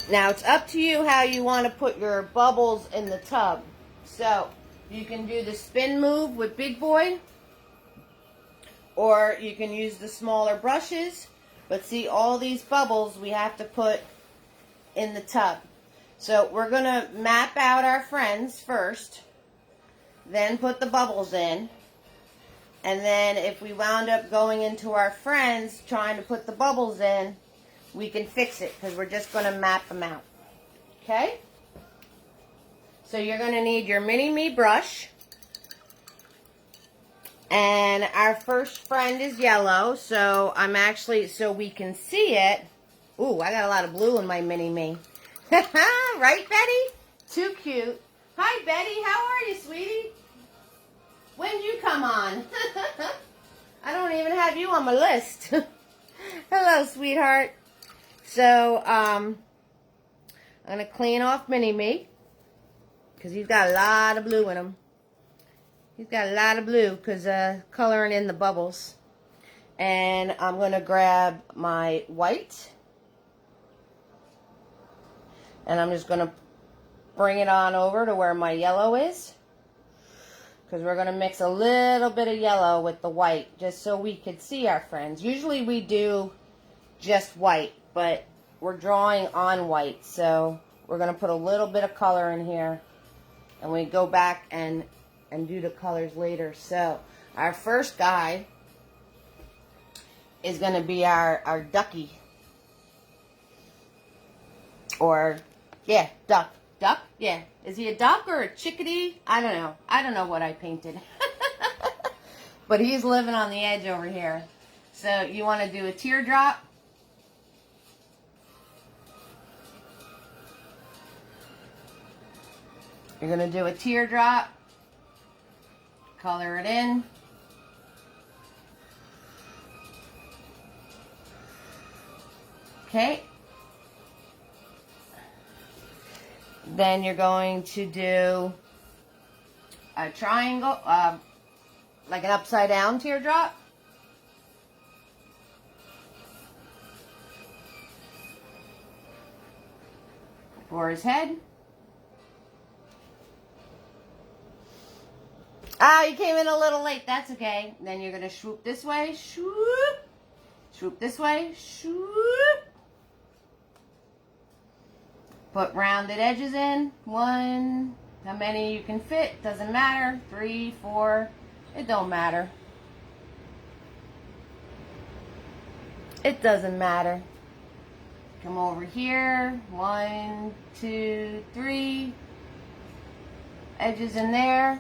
now it's up to you how you want to put your bubbles in the tub. So you can do the spin move with Big Boy, or you can use the smaller brushes. But see, all these bubbles we have to put in the tub. So we're going to map out our friends first, then put the bubbles in. And then if we wound up going into our friends trying to put the bubbles in, we can fix it because we're just going to map them out. Okay? So you're going to need your mini-me brush. And our first friend is yellow, so so we can see it. Ooh, I got a lot of blue in my mini-me. Right, Betty? Too cute. Hi, Betty. How are you, sweetie? When'd you come on? I don't even have you on my list. Hello, sweetheart. So, I'm going to clean off mini-me because he's got a lot of blue in him. He's got a lot of blue because coloring in the bubbles. And I'm going to grab my white. And I'm just going to bring it on over to where my yellow is. Because we're going to mix a little bit of yellow with the white. Just so we could see our friends. Usually we do just white. But we're drawing on white. So we're going to put a little bit of color in here. And we go back and do the colors later. So our first guy is going to be our ducky. Or, yeah, duck. Duck? Yeah. Is he a duck or a chickadee? I don't know. I don't know what I painted. But he's living on the edge over here. So you want to do a teardrop. You're going to do a teardrop. Color it in. Okay. Then you're going to do a triangle, like an upside down teardrop. For his head. Ah, you came in a little late. That's okay. Then you're going to swoop this way. Swoop. Swoop this way. Swoop. Put rounded edges in. 1. How many you can fit. Doesn't matter. 3, 4. It don't matter. It doesn't matter. Come over here. 1, 2, 3. Edges in there.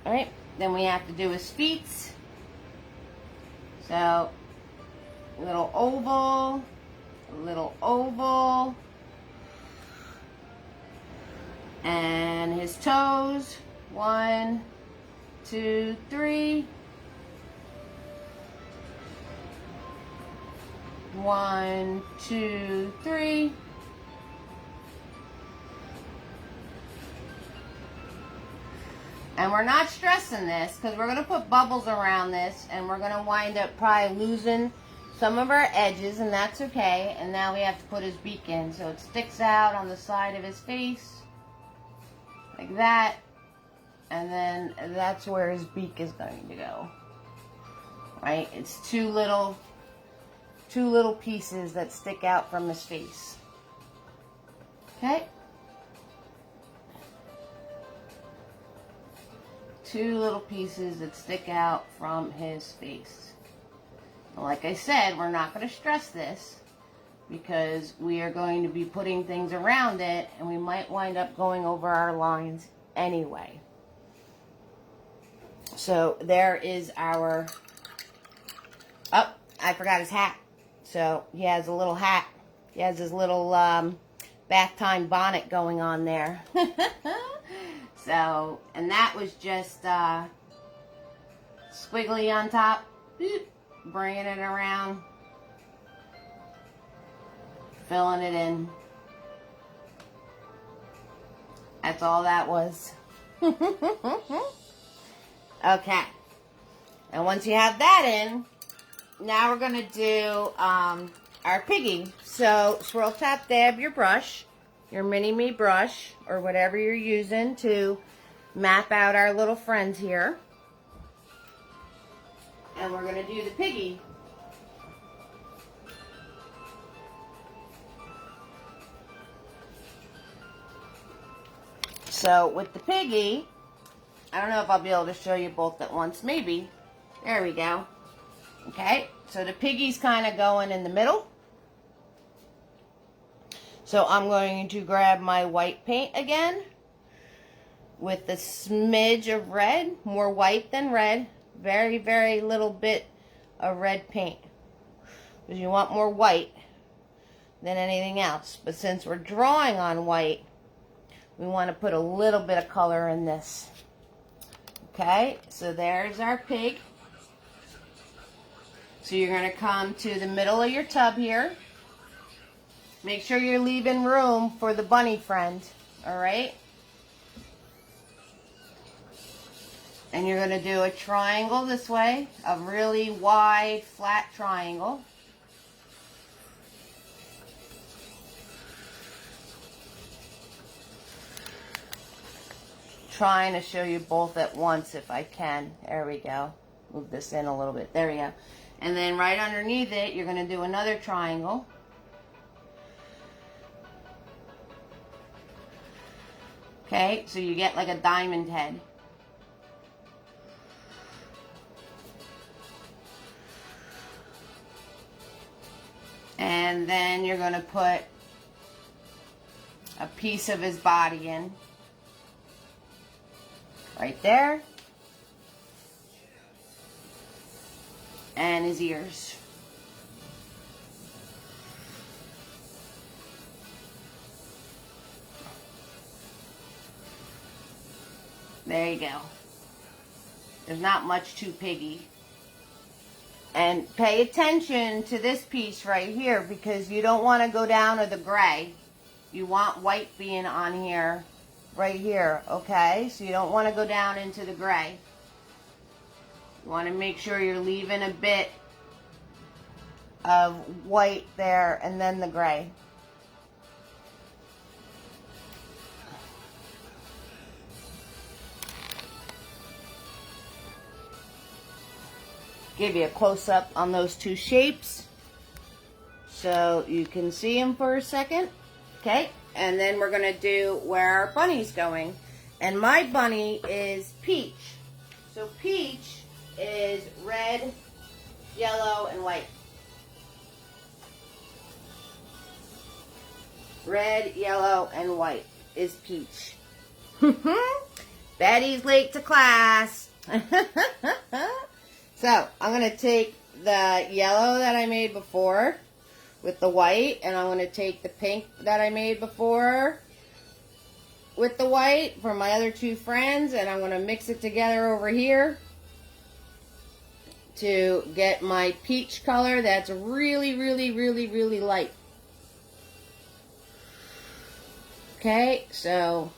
Alright, then we have to do his feet. So, little oval, and his toes. 1, 2, 3. 1, 2, 3. And we're not stressing this because we're going to put bubbles around this and we're going to wind up probably losing some of our edges, and that's okay. And now we have to put his beak in. So it sticks out on the side of his face, like that. And then that's where his beak is going to go. Right? It's two little pieces that stick out from his face. Okay? Two little pieces that stick out from his face. And like I said, we're not going to stress this because we are going to be putting things around it, and we might wind up going over our lines anyway. So there is our... Oh, I forgot his hat. So he has a little hat. He has his little bath time bonnet going on there. So, and that was just squiggly on top, bringing it around, filling it in. That's all that was. Okay. And once you have that in, now we're going to do our Piggy. So, swirl, tap, dab your brush, your mini-me brush, or whatever you're using to map out our little friends here. And we're going to do the Piggy. So, with the Piggy, I don't know if I'll be able to show you both at once. Maybe. There we go. Okay, so the Piggy's kind of going in the middle. So I'm going to grab my white paint again with a smidge of red, more white than red, very, very little bit of red paint. Because you want more white than anything else. But since we're drawing on white, we want to put a little bit of color in this. Okay, so there's our pig. So you're going to come to the middle of your tub here. Make sure you're leaving room for the bunny friend, all right? And you're going to do a triangle this way, a really wide, flat triangle. Trying to show you both at once if I can. There we go. Move this in a little bit. There we go. And then right underneath it, you're going to do another triangle. Okay, so you get like a diamond head. And then you're going to put a piece of his body in. Right there. And his ears. There you go. There's not much to Piggy. And pay attention to this piece right here because you don't want to go down to the gray. You want white being on here, right here, okay? So you don't want to go down into the gray. You want to make sure you're leaving a bit of white there and then the gray. Give you a close-up on those two shapes so you can see them for a second. Okay, and then we're going to do where our bunny's going. And my bunny is Peach. So Peach is red, yellow, and white. Red, yellow, and white is Peach. Betty's late to class. So, I'm going to take the yellow that I made before with the white, and I'm going to take the pink that I made before with the white for my other two friends, and I'm going to mix it together over here to get my peach color that's really, really, really, really light. Okay, so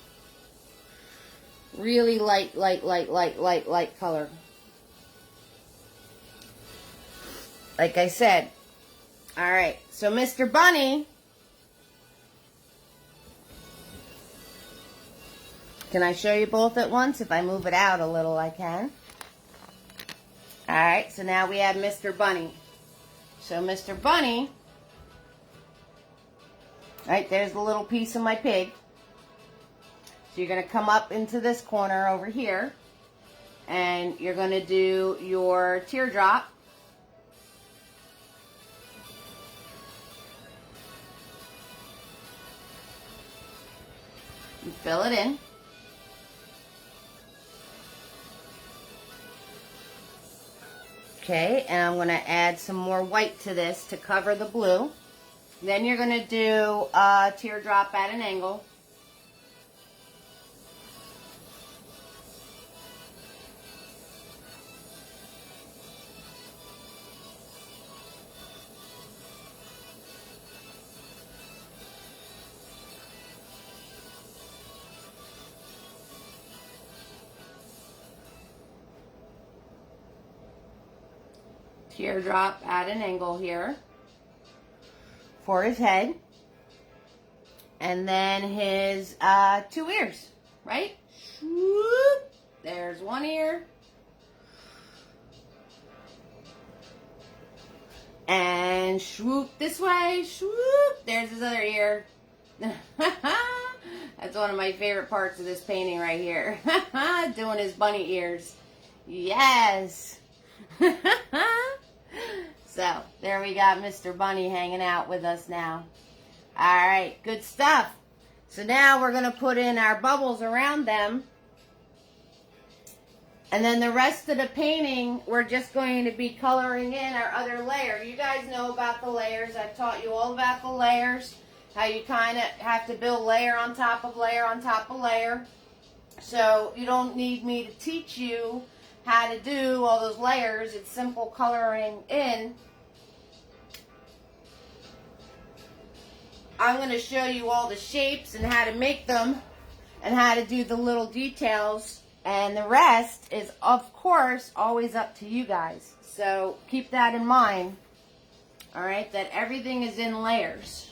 really light color. Like I said, All right, so Mr. Bunny, can I show you both at once? If I move it out a little, I can. All right, so now we have Mr. Bunny. So Mr. Bunny, right, there's the little piece of my pig. So you're going to come up into this corner over here, and you're going to do your teardrop. You fill it in. Okay, and I'm going to add some more white to this to cover the blue. Then you're going to do a teardrop at an angle. Teardrop at an angle here for his head, and then his 2 ears, right? Swoop. There's one ear, and swoop this way, swoop, there's his other ear. That's one of my favorite parts of this painting right here. Doing his bunny ears. Yes. So, there we got Mr. Bunny hanging out with us now. Alright, good stuff. So now we're going to put in our bubbles around them. And then the rest of the painting, we're just going to be coloring in our other layer. You guys know about the layers. I've taught you all about the layers. How you kind of have to build layer on top of layer on top of layer. So, you don't need me to teach you how to do all those layers. It's simple coloring in. I'm going to show you all the shapes and how to make them and how to do the little details, and the rest is, of course, always up to you guys. So keep that in mind, all right, that everything is in layers.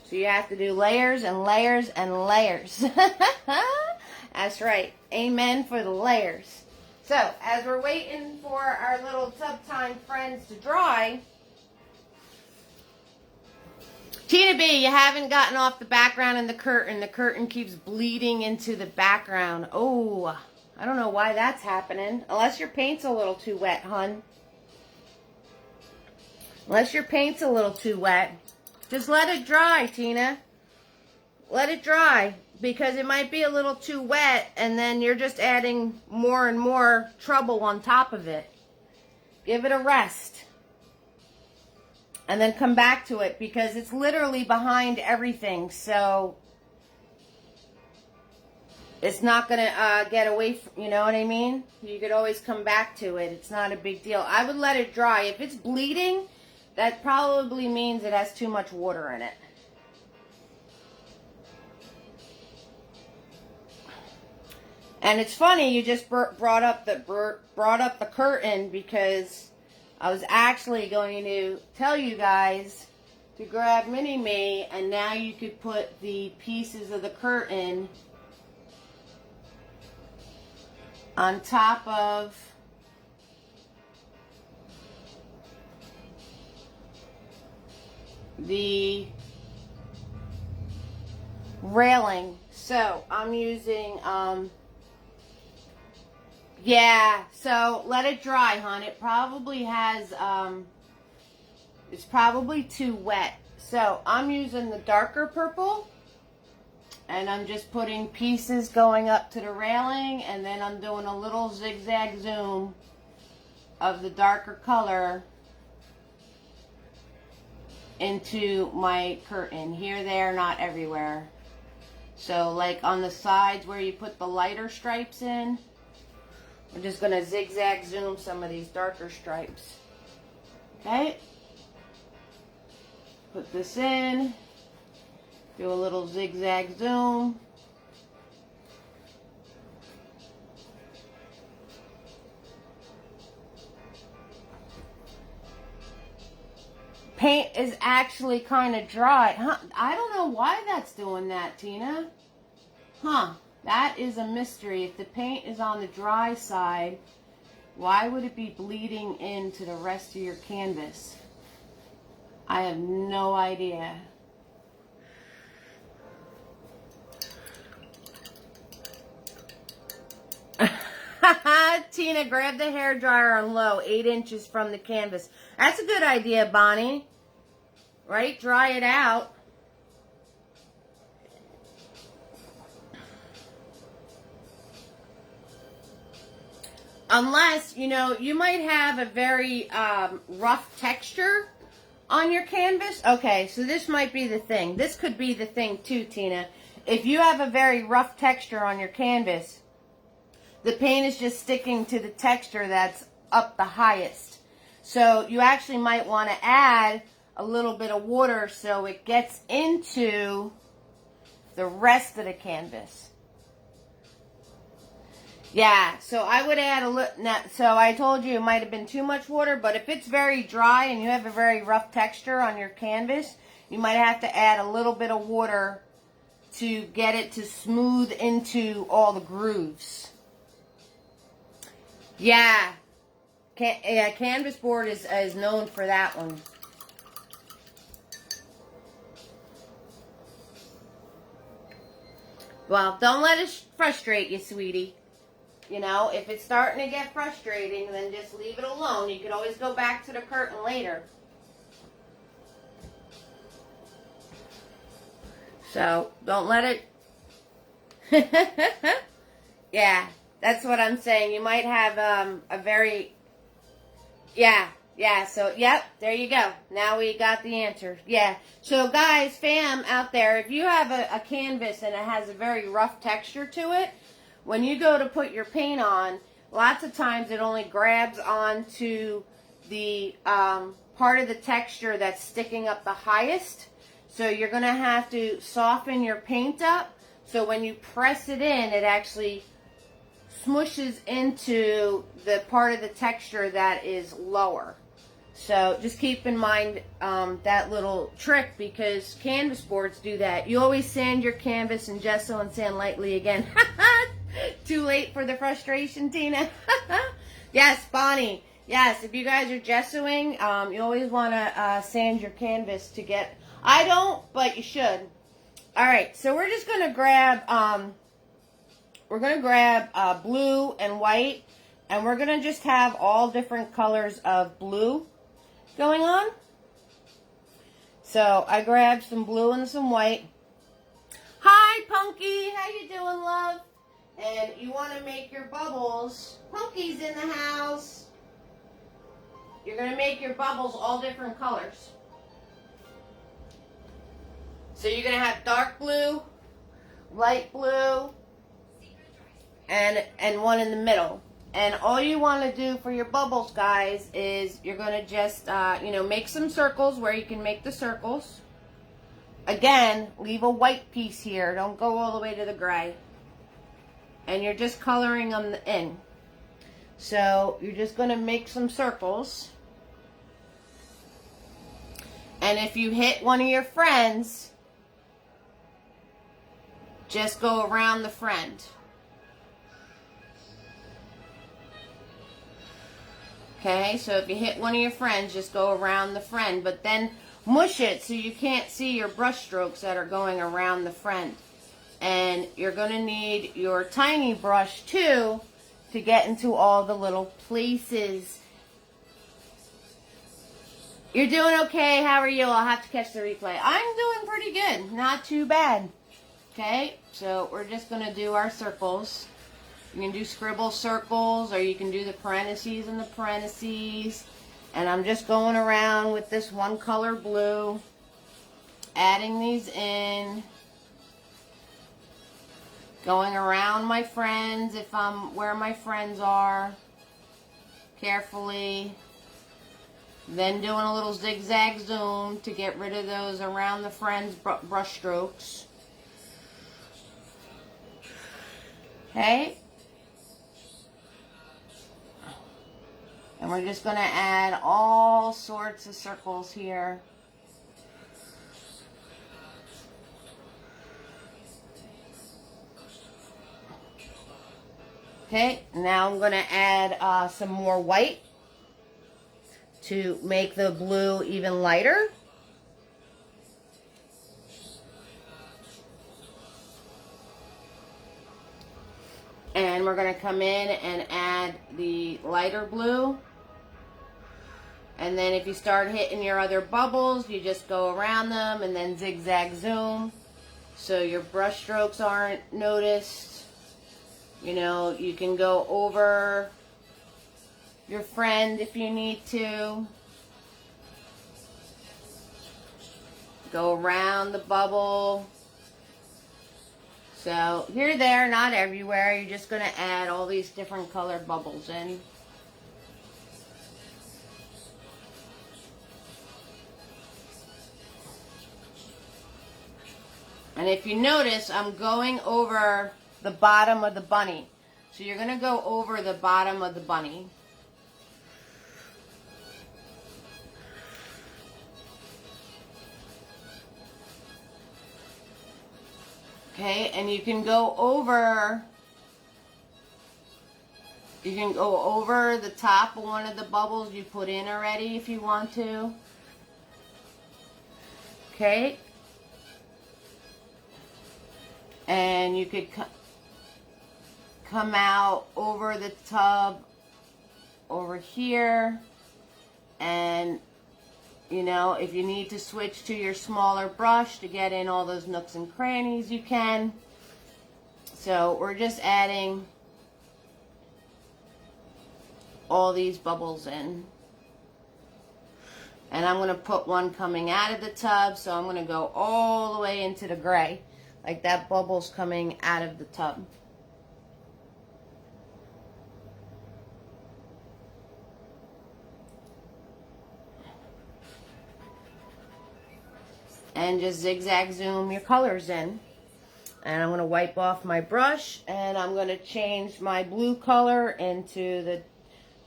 So you have to do layers and layers and layers. That's right. Amen for the layers. So, as we're waiting for our little tub time friends to dry, Tina B, you haven't gotten off the background in the curtain. The curtain keeps bleeding into the background. Oh, I don't know why that's happening. Unless your paint's a little too wet, hun. Unless your paint's a little too wet. Just let it dry, Tina. Let it dry. Because it might be a little too wet, and then you're just adding more and more trouble on top of it. Give it a rest. And then come back to it, because it's literally behind everything. So it's not going to get away from, you know what I mean? You could always come back to it. It's not a big deal. I would let it dry. If it's bleeding, that probably means it has too much water in it. And it's funny you just brought up the curtain, because I was actually going to tell you guys to grab Mini-Me, and now you could put the pieces of the curtain on top of the railing. So I'm using yeah, so let it dry, hon. It probably has, it's probably too wet. So I'm using the darker purple, and I'm just putting pieces going up to the railing, and then I'm doing a little zigzag zoom of the darker color into my curtain. Here, there, not everywhere. So like on the sides where you put the lighter stripes in, I'm just going to zigzag zoom some of these darker stripes. Okay? Put this in. Do a little zigzag zoom. paint is actually kind of dry. Huh? I don't know why that's doing that, Tina. Huh. That is a mystery. If the paint is on the dry side, why would it be bleeding into the rest of your canvas? I have no idea. Tina, grab the hairdryer on low, 8 inches from the canvas. That's a good idea, Bonnie. Right? Dry it out. Unless, you know, you might have a very rough texture on your canvas. Okay, so this might be the thing. This could be the thing too, Tina. If you have a very rough texture on your canvas, the paint is just sticking to the texture that's up the highest. So you actually might want to add a little bit of water so it gets into the rest of the canvas. Yeah, so I would add a little. So I told you it might have been too much water, but if it's very dry and you have a very rough texture on your canvas, you might have to add a little bit of water to get it to smooth into all the grooves. Yeah, canvas board is known for that one. Well, don't let it frustrate you, sweetie. You know, if it's starting to get frustrating, then just leave it alone. You could always go back to the curtain later. So, don't let it... Yeah, that's what I'm saying. You might have a very... Yeah, so, yep, there you go. Now we got the answer. Yeah, so guys, fam out there, if you have a canvas and it has a very rough texture to it, when you go to put your paint on, lots of times it only grabs onto the part of the texture that's sticking up the highest. So you're going to have to soften your paint up. So when you press it in, it actually smushes into the part of the texture that is lower. So just keep in mind that little trick, because canvas boards do that. You always sand your canvas and gesso and sand lightly again. Too late for the frustration, Tina. Yes, Bonnie. Yes, if you guys are gessoing, you always want to sand your canvas to get... I don't, but you should. All right, so we're just going to grab... blue and white, and we're going to just have all different colors of blue going on. So I grabbed some blue and some white. Hi, Punky. How you doing, love? And you want to make your bubbles. Punky's in the house. You're going to make your bubbles all different colors. So you're going to have dark blue, light blue, and one in the middle. And all you want to do for your bubbles, guys, is you're going to just, make some circles where you can make the circles. Again, leave a white piece here. Don't go all the way to the gray. And you're just coloring them in. So you're just going to make some circles. And if you hit one of your friends, just go around the friend. Okay, so if you hit one of your friends, just go around the friend. But then mush it so you can't see your brush strokes that are going around the friend. And you're going to need your tiny brush, too, to get into all the little places. You're doing okay. How are you? I'll have to catch the replay. I'm doing pretty good. Not too bad. Okay, so we're just going to do our circles. You can do scribble circles, or you can do the parentheses and the parentheses. And I'm just going around with this one color blue, adding these in. Going around my friends if I'm where my friends are, carefully. Then doing a little zigzag zoom to get rid of those around the friends brush strokes. Okay. And we're just going to add all sorts of circles here. Okay, now I'm going to add some more white to make the blue even lighter. And we're going to come in and add the lighter blue. And then if you start hitting your other bubbles, you just go around them and then zigzag zoom so your brush strokes aren't noticed. You know, you can go over your friend if you need to. Go around the bubble. So here, there, not everywhere. You're just going to add all these different colored bubbles in. And if you notice, I'm going over the bottom of the bunny. So you're going to go over the bottom of the bunny. Okay, and you can go over the top of one of the bubbles you put in already if you want to. Okay. And you could come out over the tub over here, and you know, if you need to switch to your smaller brush to get in all those nooks and crannies, you can. So we're just adding all these bubbles in. And I'm going to put one coming out of the tub, so I'm going to go all the way into the gray. Like that bubble's coming out of the tub. And just zigzag zoom your colors in. And I'm going to wipe off my brush, and I'm going to change my blue color into the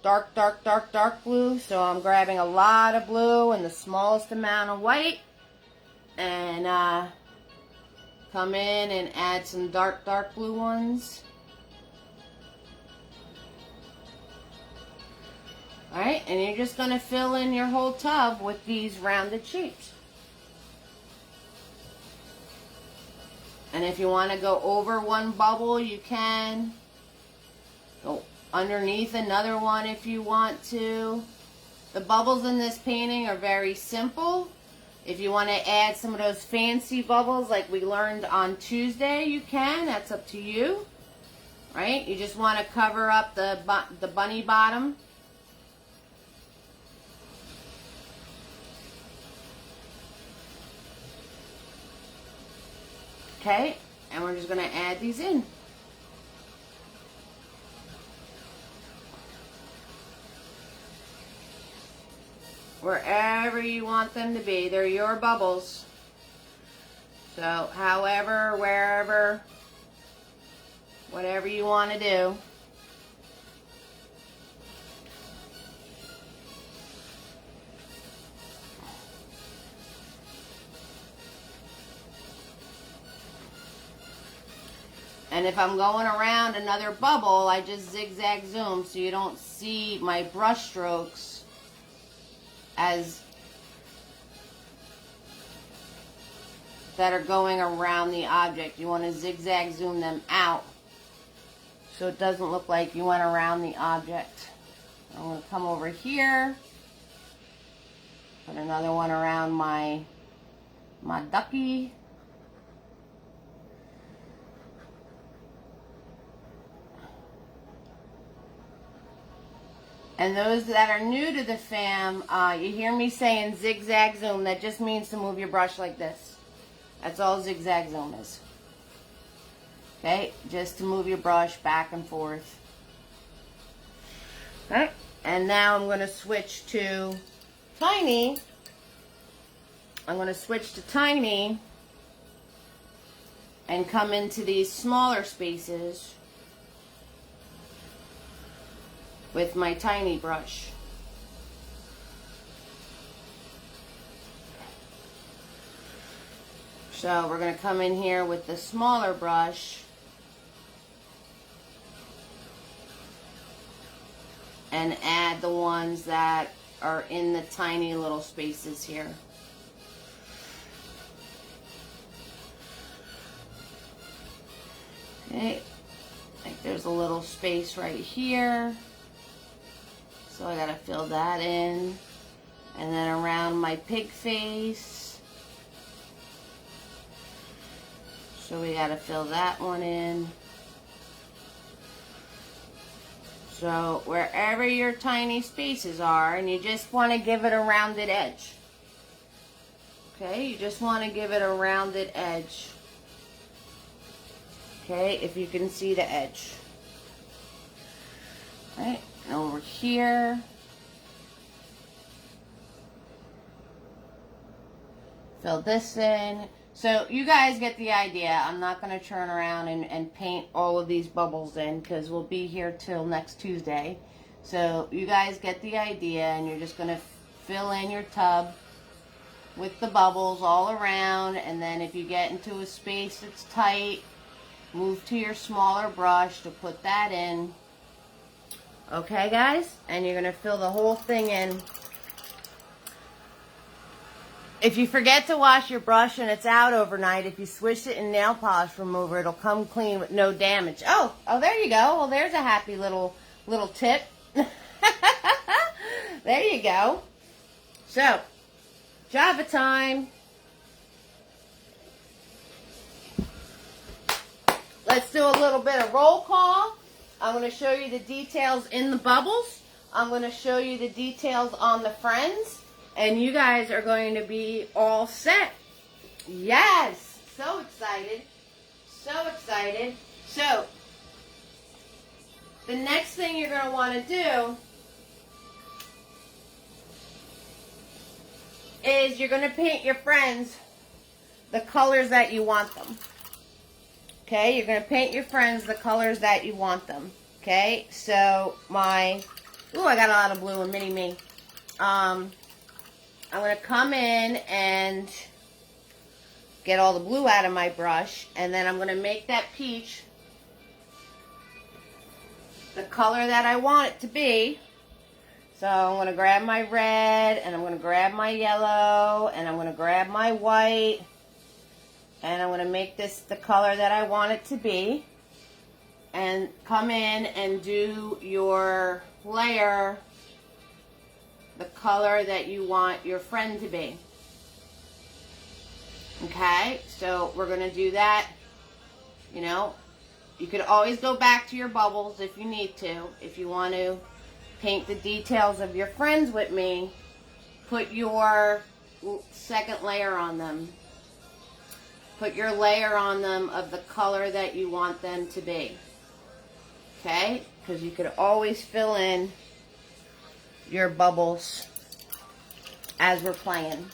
dark, dark, dark, dark blue. So I'm grabbing a lot of blue and the smallest amount of white, and come in and add some dark, dark blue ones. Alright, and you're just going to fill in your whole tub with these rounded shapes. And if you want to go over one bubble, you can. Go underneath another one if you want to. The bubbles in this painting are very simple. If you want to add some of those fancy bubbles like we learned on Tuesday, you can. That's up to you. Right? You just want to cover up the bunny bottom. Okay, and we're just going to add these in. Wherever you want them to be. They're your bubbles. So, however, wherever, whatever you want to do. And if I'm going around another bubble, I just zigzag zoom so you don't see my brush strokes as that are going around the object. You want to zigzag zoom them out so it doesn't look like you went around the object. I'm going to come over here, put another one around my ducky. And those that are new to the fam, you hear me saying zigzag zoom. That just means to move your brush like this. That's all zigzag zoom is. Okay, just to move your brush back and forth. Okay, and now I'm going to switch to tiny. I'm going to switch to tiny and come into these smaller spaces with my tiny brush. So we're going to come in here with the smaller brush and add the ones that are in the tiny little spaces here. Okay, like there's a little space right here. So I gotta fill that in. And then around my pig face. So we gotta fill that one in. So wherever your tiny spaces are, and you just want to give it a rounded edge. Okay, you just want to give it a rounded edge. Okay, if you can see the edge. All right, and over here. Fill this in. So you guys get the idea. I'm not going to turn around and paint all of these bubbles in because we'll be here till next Tuesday. So you guys get the idea, and you're just going to fill in your tub with the bubbles all around. And then if you get into a space that's tight, move to your smaller brush to put that in. Okay, guys? And you're going to fill the whole thing in. If you forget to wash your brush and it's out overnight, if you swish it in nail polish remover, it'll come clean with no damage. Oh, there you go. Well, there's a happy little tip. There you go. So, Java time. Let's do a little bit of roll call. I'm going to show you the details in the bubbles. I'm going to show you the details on the friends. And you guys are going to be all set. Yes! So excited. So excited. So, the next thing you're going to want to do is you're going to paint your friends the colors that you want them. Okay? You're going to paint your friends the colors that you want them. Okay? So, I got a lot of blue and mini-me. I'm going to come in and get all the blue out of my brush, and then I'm going to make that peach the color that I want it to be. So I'm going to grab my red, and I'm going to grab my yellow, and I'm going to grab my white, and I'm going to make this the color that I want it to be, and come in and do your layer the color that you want your friend to be. Okay, so we're going to do that. You know, you could always go back to your bubbles if you need to. If you want to paint the details of your friends with me, put your second layer on them. Put your layer on them of the color that you want them to be. Okay, because you could always fill in your bubbles as we're playing.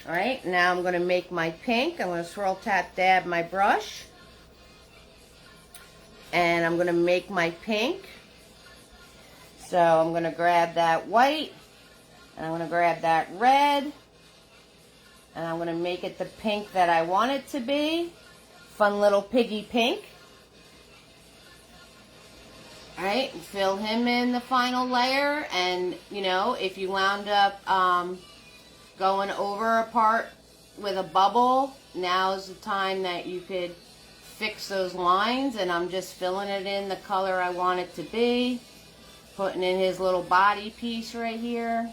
Alright, now I'm going to make my pink. I'm going to swirl, tap, dab my brush. And I'm going to make my pink. So I'm going to grab that white. And I'm going to grab that red. And I'm going to make it the pink that I want it to be. Fun little piggy pink. Alright, fill him in the final layer, and you know, if you wound up going over a part with a bubble, now's the time that you could fix those lines, and I'm just filling it in the color I want it to be, putting in his little body piece right here.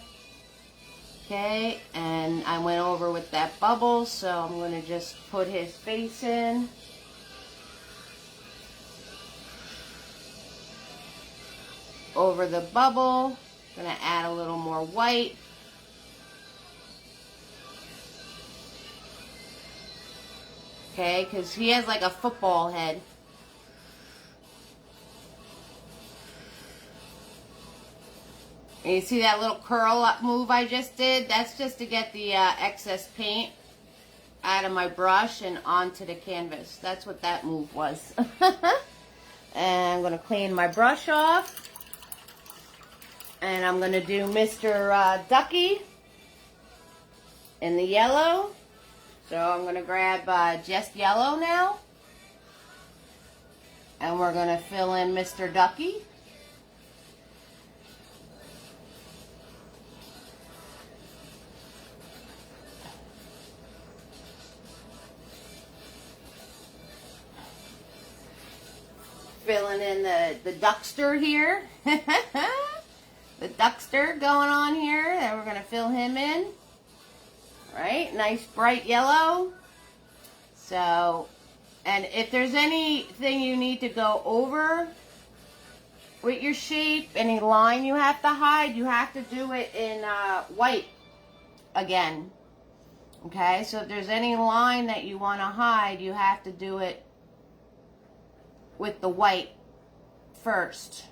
Okay, and I went over with that bubble, so I'm going to just put his face in. Over the bubble, I'm going to add a little more white. Okay, because he has like a football head. And you see that little curl up move I just did? That's just to get the excess paint out of my brush and onto the canvas. That's what that move was. And I'm going to clean my brush off. And I'm going to do Mr. Ducky in the yellow. So I'm going to grab just yellow now. And we're going to fill in Mr. Ducky. filling in the duckster here. The duckster going on here. Then we're going to fill him in. Right? Nice bright yellow. So, and if there's anything you need to go over with your shape, any line you have to hide, you have to do it in white again. Okay? So if there's any line that you want to hide, you have to do it with the white first.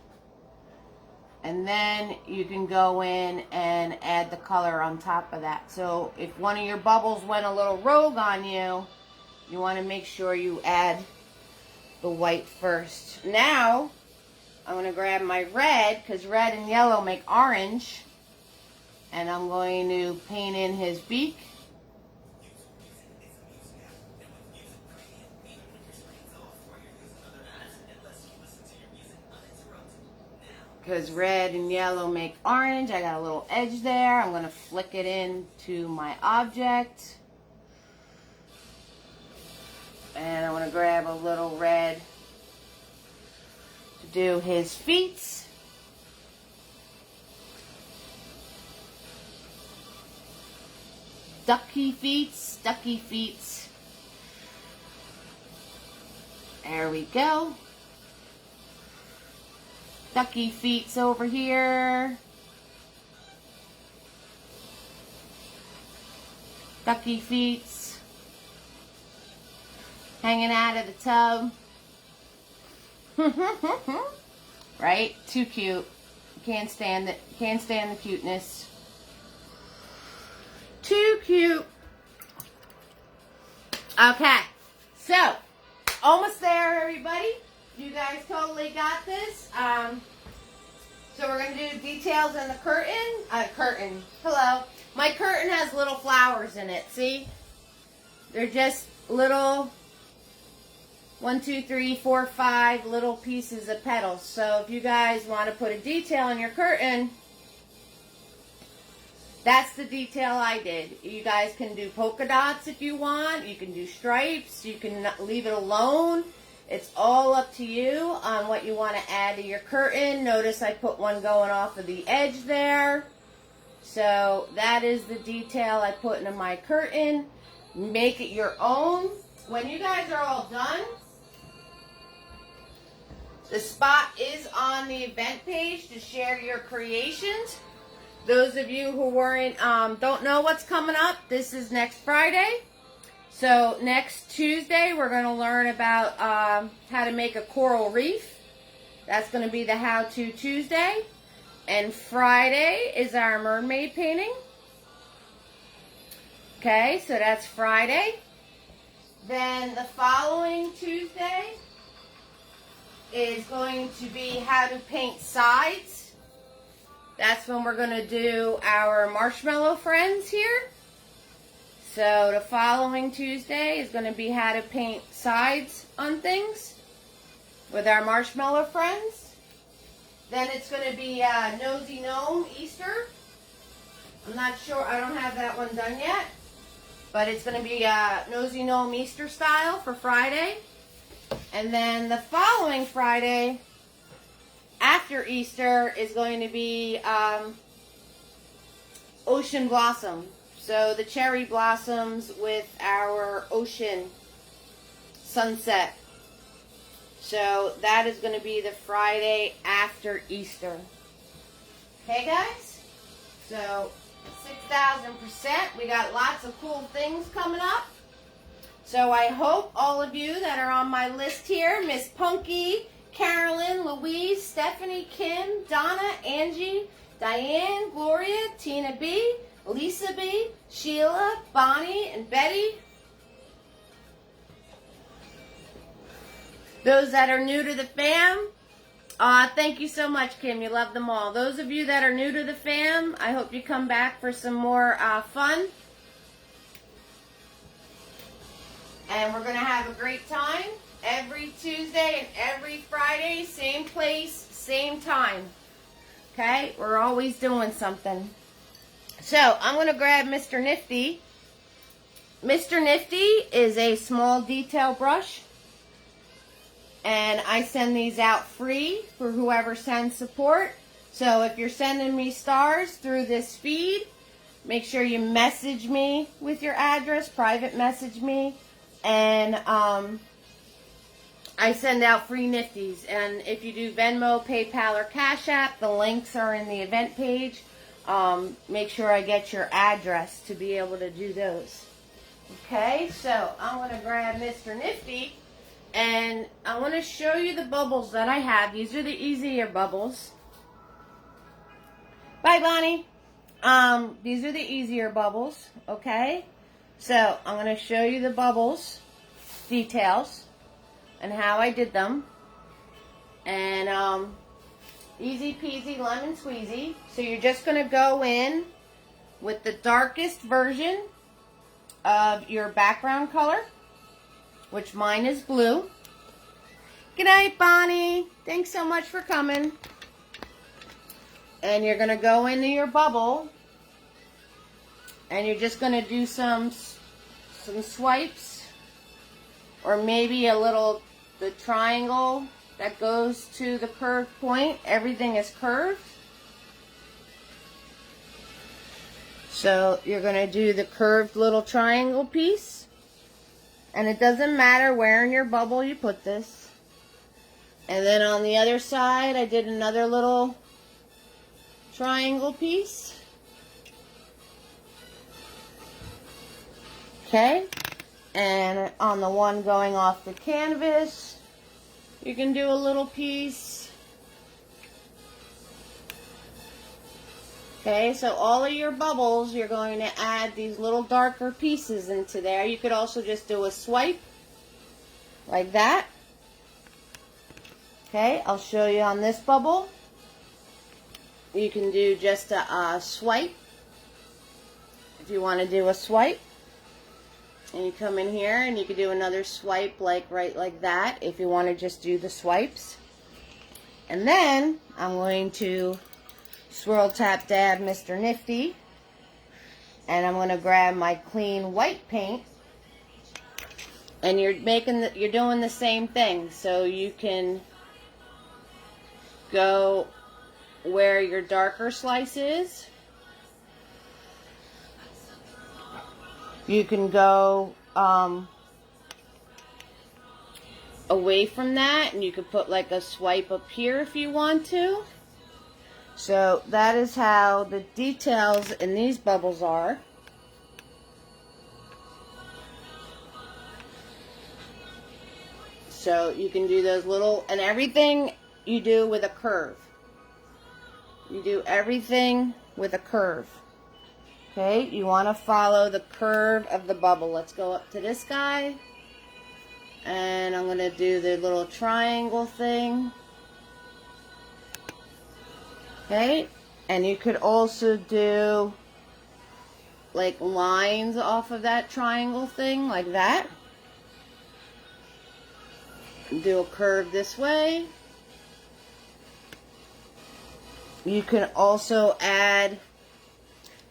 And then you can go in and add the color on top of that. So if one of your bubbles went a little rogue on you, you want to make sure you add the white first. Now, I'm going to grab my red, because red and yellow make orange. And I'm going to paint in his beak. Because red and yellow make orange. I got a little edge there. I'm going to flick it into my object. And I'm going to grab a little red to do his feet. Ducky feet. There we go. Ducky feet's over here. Ducky feet's hanging out of the tub. Right? Too cute. Can't stand it. Can't stand the cuteness. Too cute. Okay. So, almost there, everybody. You guys totally got this. So we're going to do details in the curtain. Hello. My curtain has little flowers in it. See? They're just little 1, 2, 3, 4, 5 little pieces of petals. So if you guys want to put a detail in your curtain, that's the detail I did. You guys can do polka dots if you want. You can do stripes. You can leave it alone. It's all up to you on what you want to add to your curtain. Notice I put one going off of the edge there. So that is the detail I put into my curtain. Make it your own. When you guys are all done, the spot is on the event page to share your creations. Those of you who don't know what's coming up, this is next Friday. So next Tuesday, we're going to learn about how to make a coral reef. That's going to be the How-To Tuesday. And Friday is our mermaid painting. Okay, so that's Friday. Then the following Tuesday is going to be how to paint sides. That's when we're going to do our marshmallow friends here. So the following Tuesday is going to be how to paint sides on things with our marshmallow friends. Then it's going to be Nosy Gnome Easter. I'm not sure, I don't have that one done yet. But it's going to be Nosy Gnome Easter style for Friday. And then the following Friday, after Easter, is going to be Ocean Blossom. So the cherry blossoms with our ocean sunset. So that is going to be the Friday after Easter. Okay, guys? So 6,000%. We got lots of cool things coming up. So I hope all of you that are on my list here, Miss Punky, Carolyn, Louise, Stephanie, Kim, Donna, Angie, Diane, Gloria, Tina B., Lisa B., Sheila, Bonnie, and Betty. Those that are new to the fam, thank you so much, Kim. You love them all. Those of you that are new to the fam, I hope you come back for some more fun. And we're going to have a great time every Tuesday and every Friday, same place, same time. Okay? We're always doing something. So, I'm going to grab Mr. Nifty. Mr. Nifty is a small detail brush. And I send these out free for whoever sends support. So if you're sending me stars through this feed, make sure you message me with your address, private message me. And I send out free nifties. And if you do Venmo, PayPal, or Cash App, the links are in the event page. Make sure I get your address to be able to do those. Okay, so I'm going to grab Mr. Nifty. And I want to show you the bubbles that I have. These are the easier bubbles. Bye, Bonnie. These are the easier bubbles, okay? So I'm going to show you the bubbles details and how I did them. And easy peasy lemon squeezy. So you're just going to go in with the darkest version of your background color, which mine is blue. Good night, Bonnie. Thanks so much for coming. And you're going to go into your bubble, and you're just going to do some swipes, or maybe the triangle that goes to the curved point. Everything is curved. So you're going to do the curved little triangle piece. And it doesn't matter where in your bubble you put this. And then on the other side, I did another little triangle piece. Okay. And on the one going off the canvas, you can do a little piece. Okay, so all of your bubbles, you're going to add these little darker pieces into there. You could also just do a swipe like that. Okay, I'll show you on this bubble. You can do just a swipe if you want to do a swipe. And you come in here and you can do another swipe right like that if you want to just do the swipes. And then I'm going to swirl tap dab Mr. Nifty, and I'm going to grab my clean white paint, and you're doing the same thing. So you can go where your darker slice is. You can go away from that, and you could put like a swipe up here if you want to. So that is how the details in these bubbles are. So you can do those little, and everything you do with a curve. You do everything with a curve. Okay, you want to follow the curve of the bubble. Let's go up to this guy. And I'm going to do the little triangle thing. Okay, and you could also do like lines off of that triangle thing like that. Do a curve this way. You can also add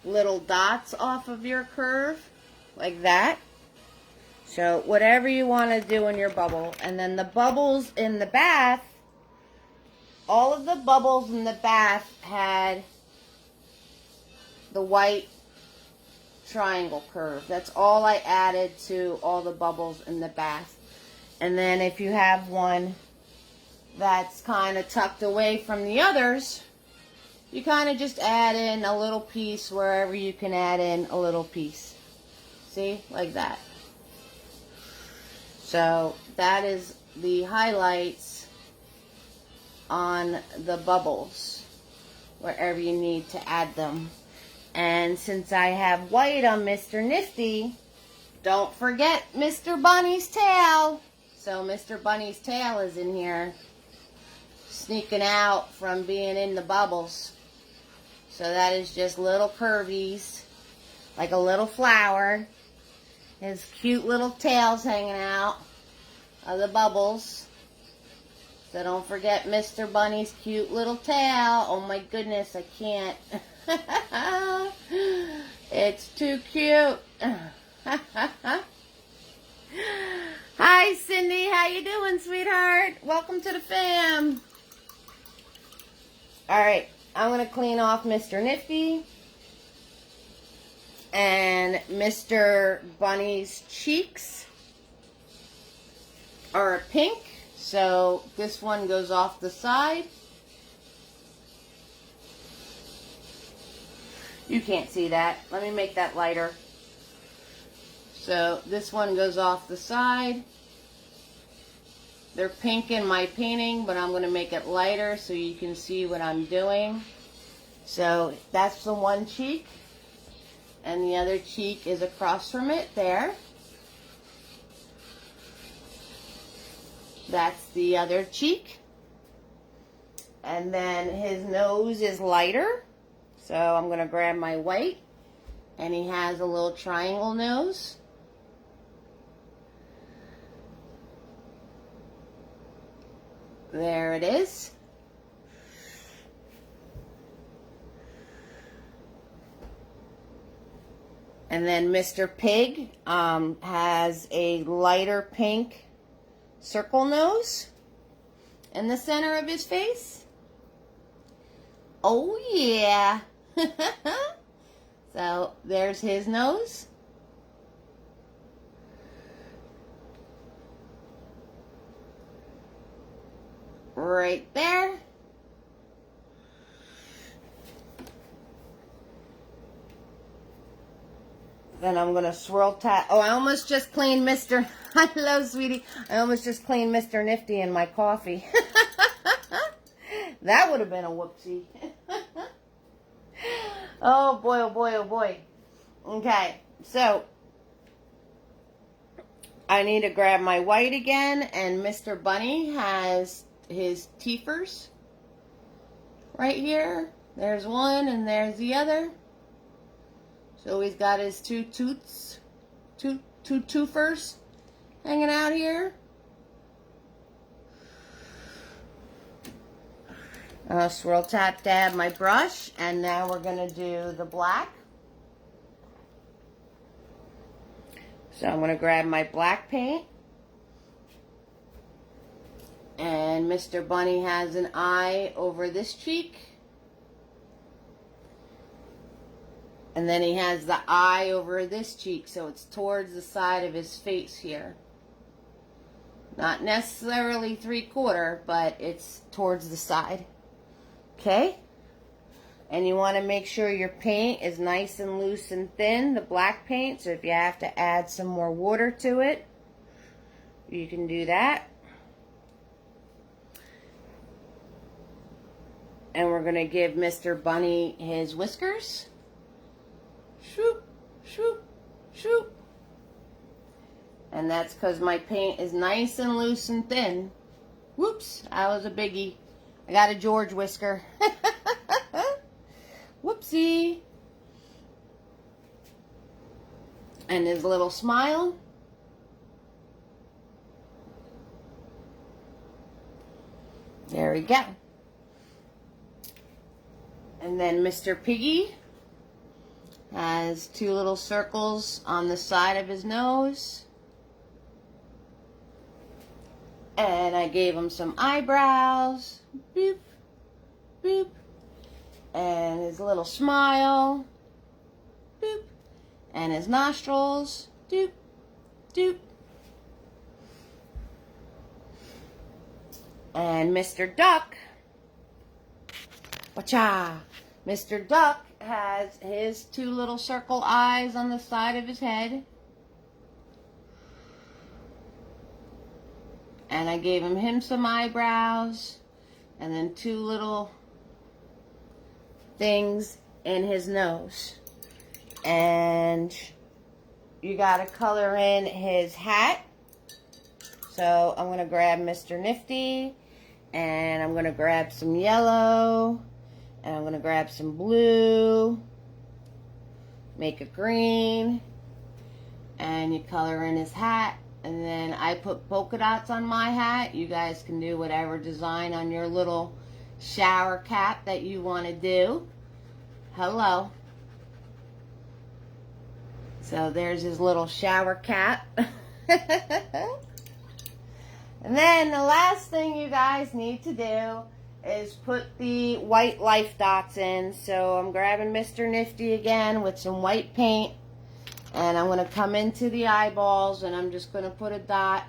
little dots off of your curve like that. So whatever you want to do in your bubble. And then the bubbles in the bath, all of the bubbles in the bath had the white triangle curve. That's all I added to all the bubbles in the bath. And then if you have one that's kind of tucked away from the others, you kind of just add in a little piece wherever you can add in a little piece. See? Like that. So that is the highlights on the bubbles wherever you need to add them. And since I have white on Mr. Nifty, don't forget Mr. Bunny's tail. So Mr. Bunny's tail is in here sneaking out from being in the bubbles. So that is just little curvies, like a little flower. His cute little tail's hanging out of the bubbles. So don't forget Mr. Bunny's cute little tail. Oh my goodness, I can't. It's too cute. Hi, Cindy. How you doing, sweetheart? Welcome to the fam. All right, I'm going to clean off Mr. Nifty and Mr. Bunny's cheeks are pink, so this one goes off the side. You can't see that. Let me make that lighter. So this one goes off the side. They're pink in my painting, but I'm going to make it lighter so you can see what I'm doing. So that's the one cheek. And the other cheek is across from it there. That's the other cheek. And then his nose is lighter. So I'm going to grab my white. And he has a little triangle nose. There it is. And then Mr. Pig has a lighter pink circle nose in the center of his face. Oh yeah. So there's his nose. Right there. Then I'm going to swirl tap. Oh, I almost just cleaned Mr. Hello, sweetie. I almost just cleaned Mr. Nifty in my coffee. That would have been a whoopsie. Oh, boy, oh, boy, oh, boy. Okay, so I need to grab my white again, and Mr. Bunny has his teethers right here. There's one and there's the other. So he's got his two toofers hanging out here. Swirl tap dab my brush, and now we're going to do the black. So I'm going to grab my black paint. And Mr. Bunny has an eye over this cheek. And then he has the eye over this cheek, so it's towards the side of his face here. Not necessarily 3/4, but it's towards the side. Okay? And you want to make sure your paint is nice and loose and thin, the black paint, so if you have to add some more water to it, you can do that. And we're going to give Mr. Bunny his whiskers. Shoop, shoop, shoop. And that's because my paint is nice and loose and thin. Whoops, that was a biggie. I got a George whisker. Whoopsie. And his little smile. There we go. And then Mr. Piggy has two little circles on the side of his nose. And I gave him some eyebrows. Boop, boop. And his little smile. Boop. And his nostrils. Doop, doop. And Mr. Duck. Wacha. Mr. Duck has his two little circle eyes on the side of his head. And I gave him some eyebrows. And then two little things in his nose. And you got to color in his hat. So I'm going to grab Mr. Nifty. And I'm going to grab some yellow. And I'm going to grab some blue. Make a green. And you color in his hat. And then I put polka dots on my hat. You guys can do whatever design on your little shower cap that you want to do. Hello. So there's his little shower cap. And then the last thing you guys need to do is put the white life dots in. So I'm grabbing Mr. Nifty again with some white paint. And I'm going to come into the eyeballs and I'm just going to put a dot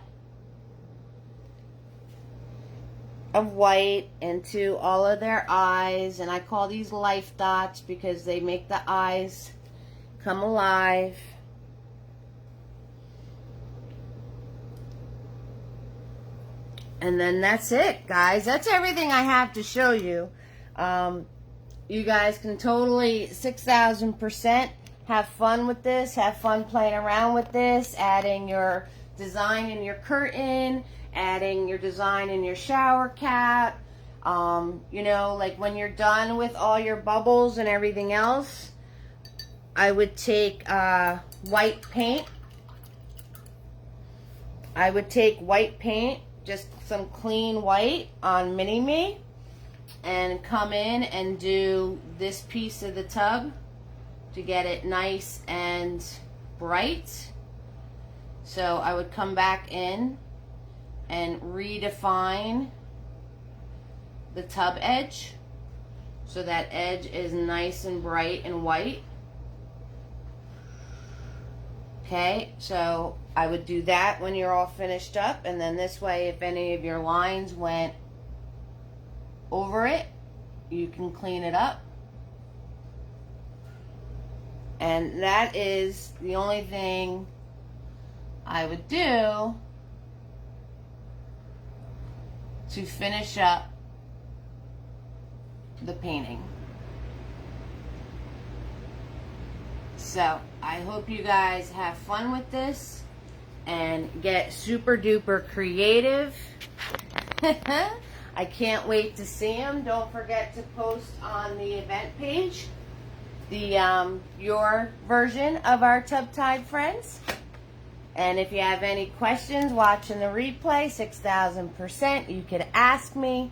of white into all of their eyes. And I call these life dots because they make the eyes come alive. And then that's it, guys. That's everything I have to show you. You guys can totally 6,000% have fun with this. Have fun playing around with this. Adding your design in your curtain. Adding your design in your shower cap. You know, like when you're done with all your bubbles and everything else, I would take white paint. I would take white paint, just some clean white on Mini-Me, and come in and do this piece of the tub to get it nice and bright. So I would come back in and redefine the tub edge so that edge is nice and bright and white. Okay, so I would do that when you're all finished up, and then this way, if any of your lines went over it, you can clean it up. And that is the only thing I would do to finish up the painting. So I hope you guys have fun with this and get super duper creative. I can't wait to see them. Don't forget to post on the event page the your version of our Tub Tide Friends. And if you have any questions watching the replay, 6,000%, you could ask me.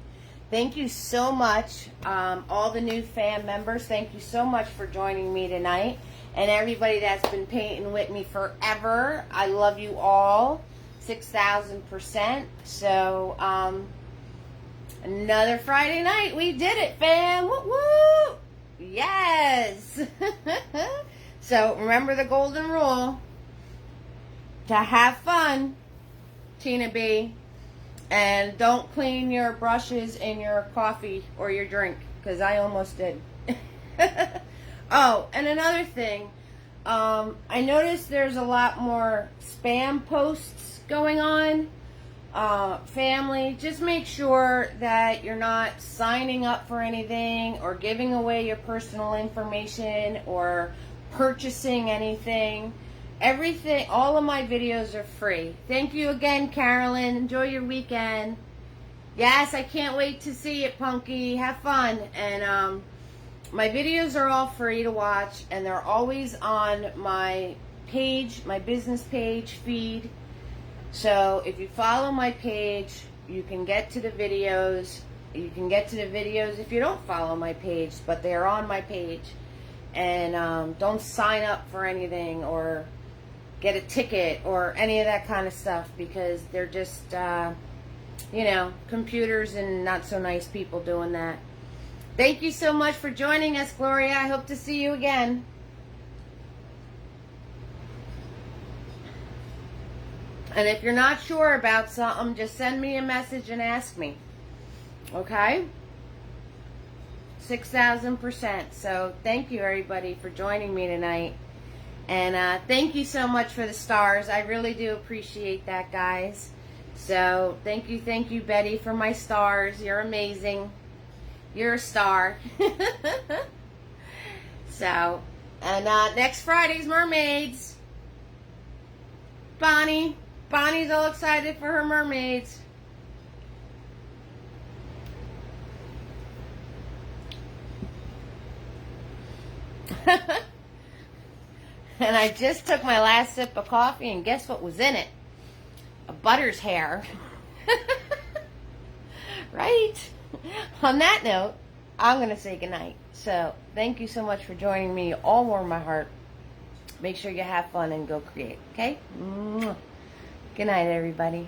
Thank you so much, all the new fan members. Thank you so much for joining me tonight. And everybody that's been painting with me forever, I love you all, 6,000%. So, another Friday night, we did it, fam. Woo woo! Yes! So, remember the golden rule. To have fun, Tina B. And don't clean your brushes in your coffee or your drink, because I almost did. Oh, and another thing, I noticed there's a lot more spam posts going on. Family, just make sure that you're not signing up for anything or giving away your personal information or purchasing anything. Everything, all of my videos are free. Thank you again, Carolyn. Enjoy your weekend. Yes, I can't wait to see it, Punky. Have fun. And my videos are all free to watch, and they're always on my page, my business page feed. So if you follow my page, you can get to the videos. You can get to the videos if you don't follow my page, but they're on my page. And don't sign up for anything or get a ticket or any of that kind of stuff, because they're just, you know, computers and not so nice people doing that. Thank you so much for joining us, Gloria. I hope to see you again. And if you're not sure about something, just send me a message and ask me. Okay? 6,000%. So thank you, everybody, for joining me tonight. And thank you so much for the stars. I really do appreciate that, guys. So thank you, Betty, for my stars. You're amazing. You're a star. So, and next Friday's mermaids. Bonnie's all excited for her mermaids. And I just took my last sip of coffee, and guess what was in it? A butter's hair. Right? On that note, I'm going to say goodnight. So, thank you so much for joining me. You all warm my heart. Make sure you have fun and go create, okay? Good night, everybody.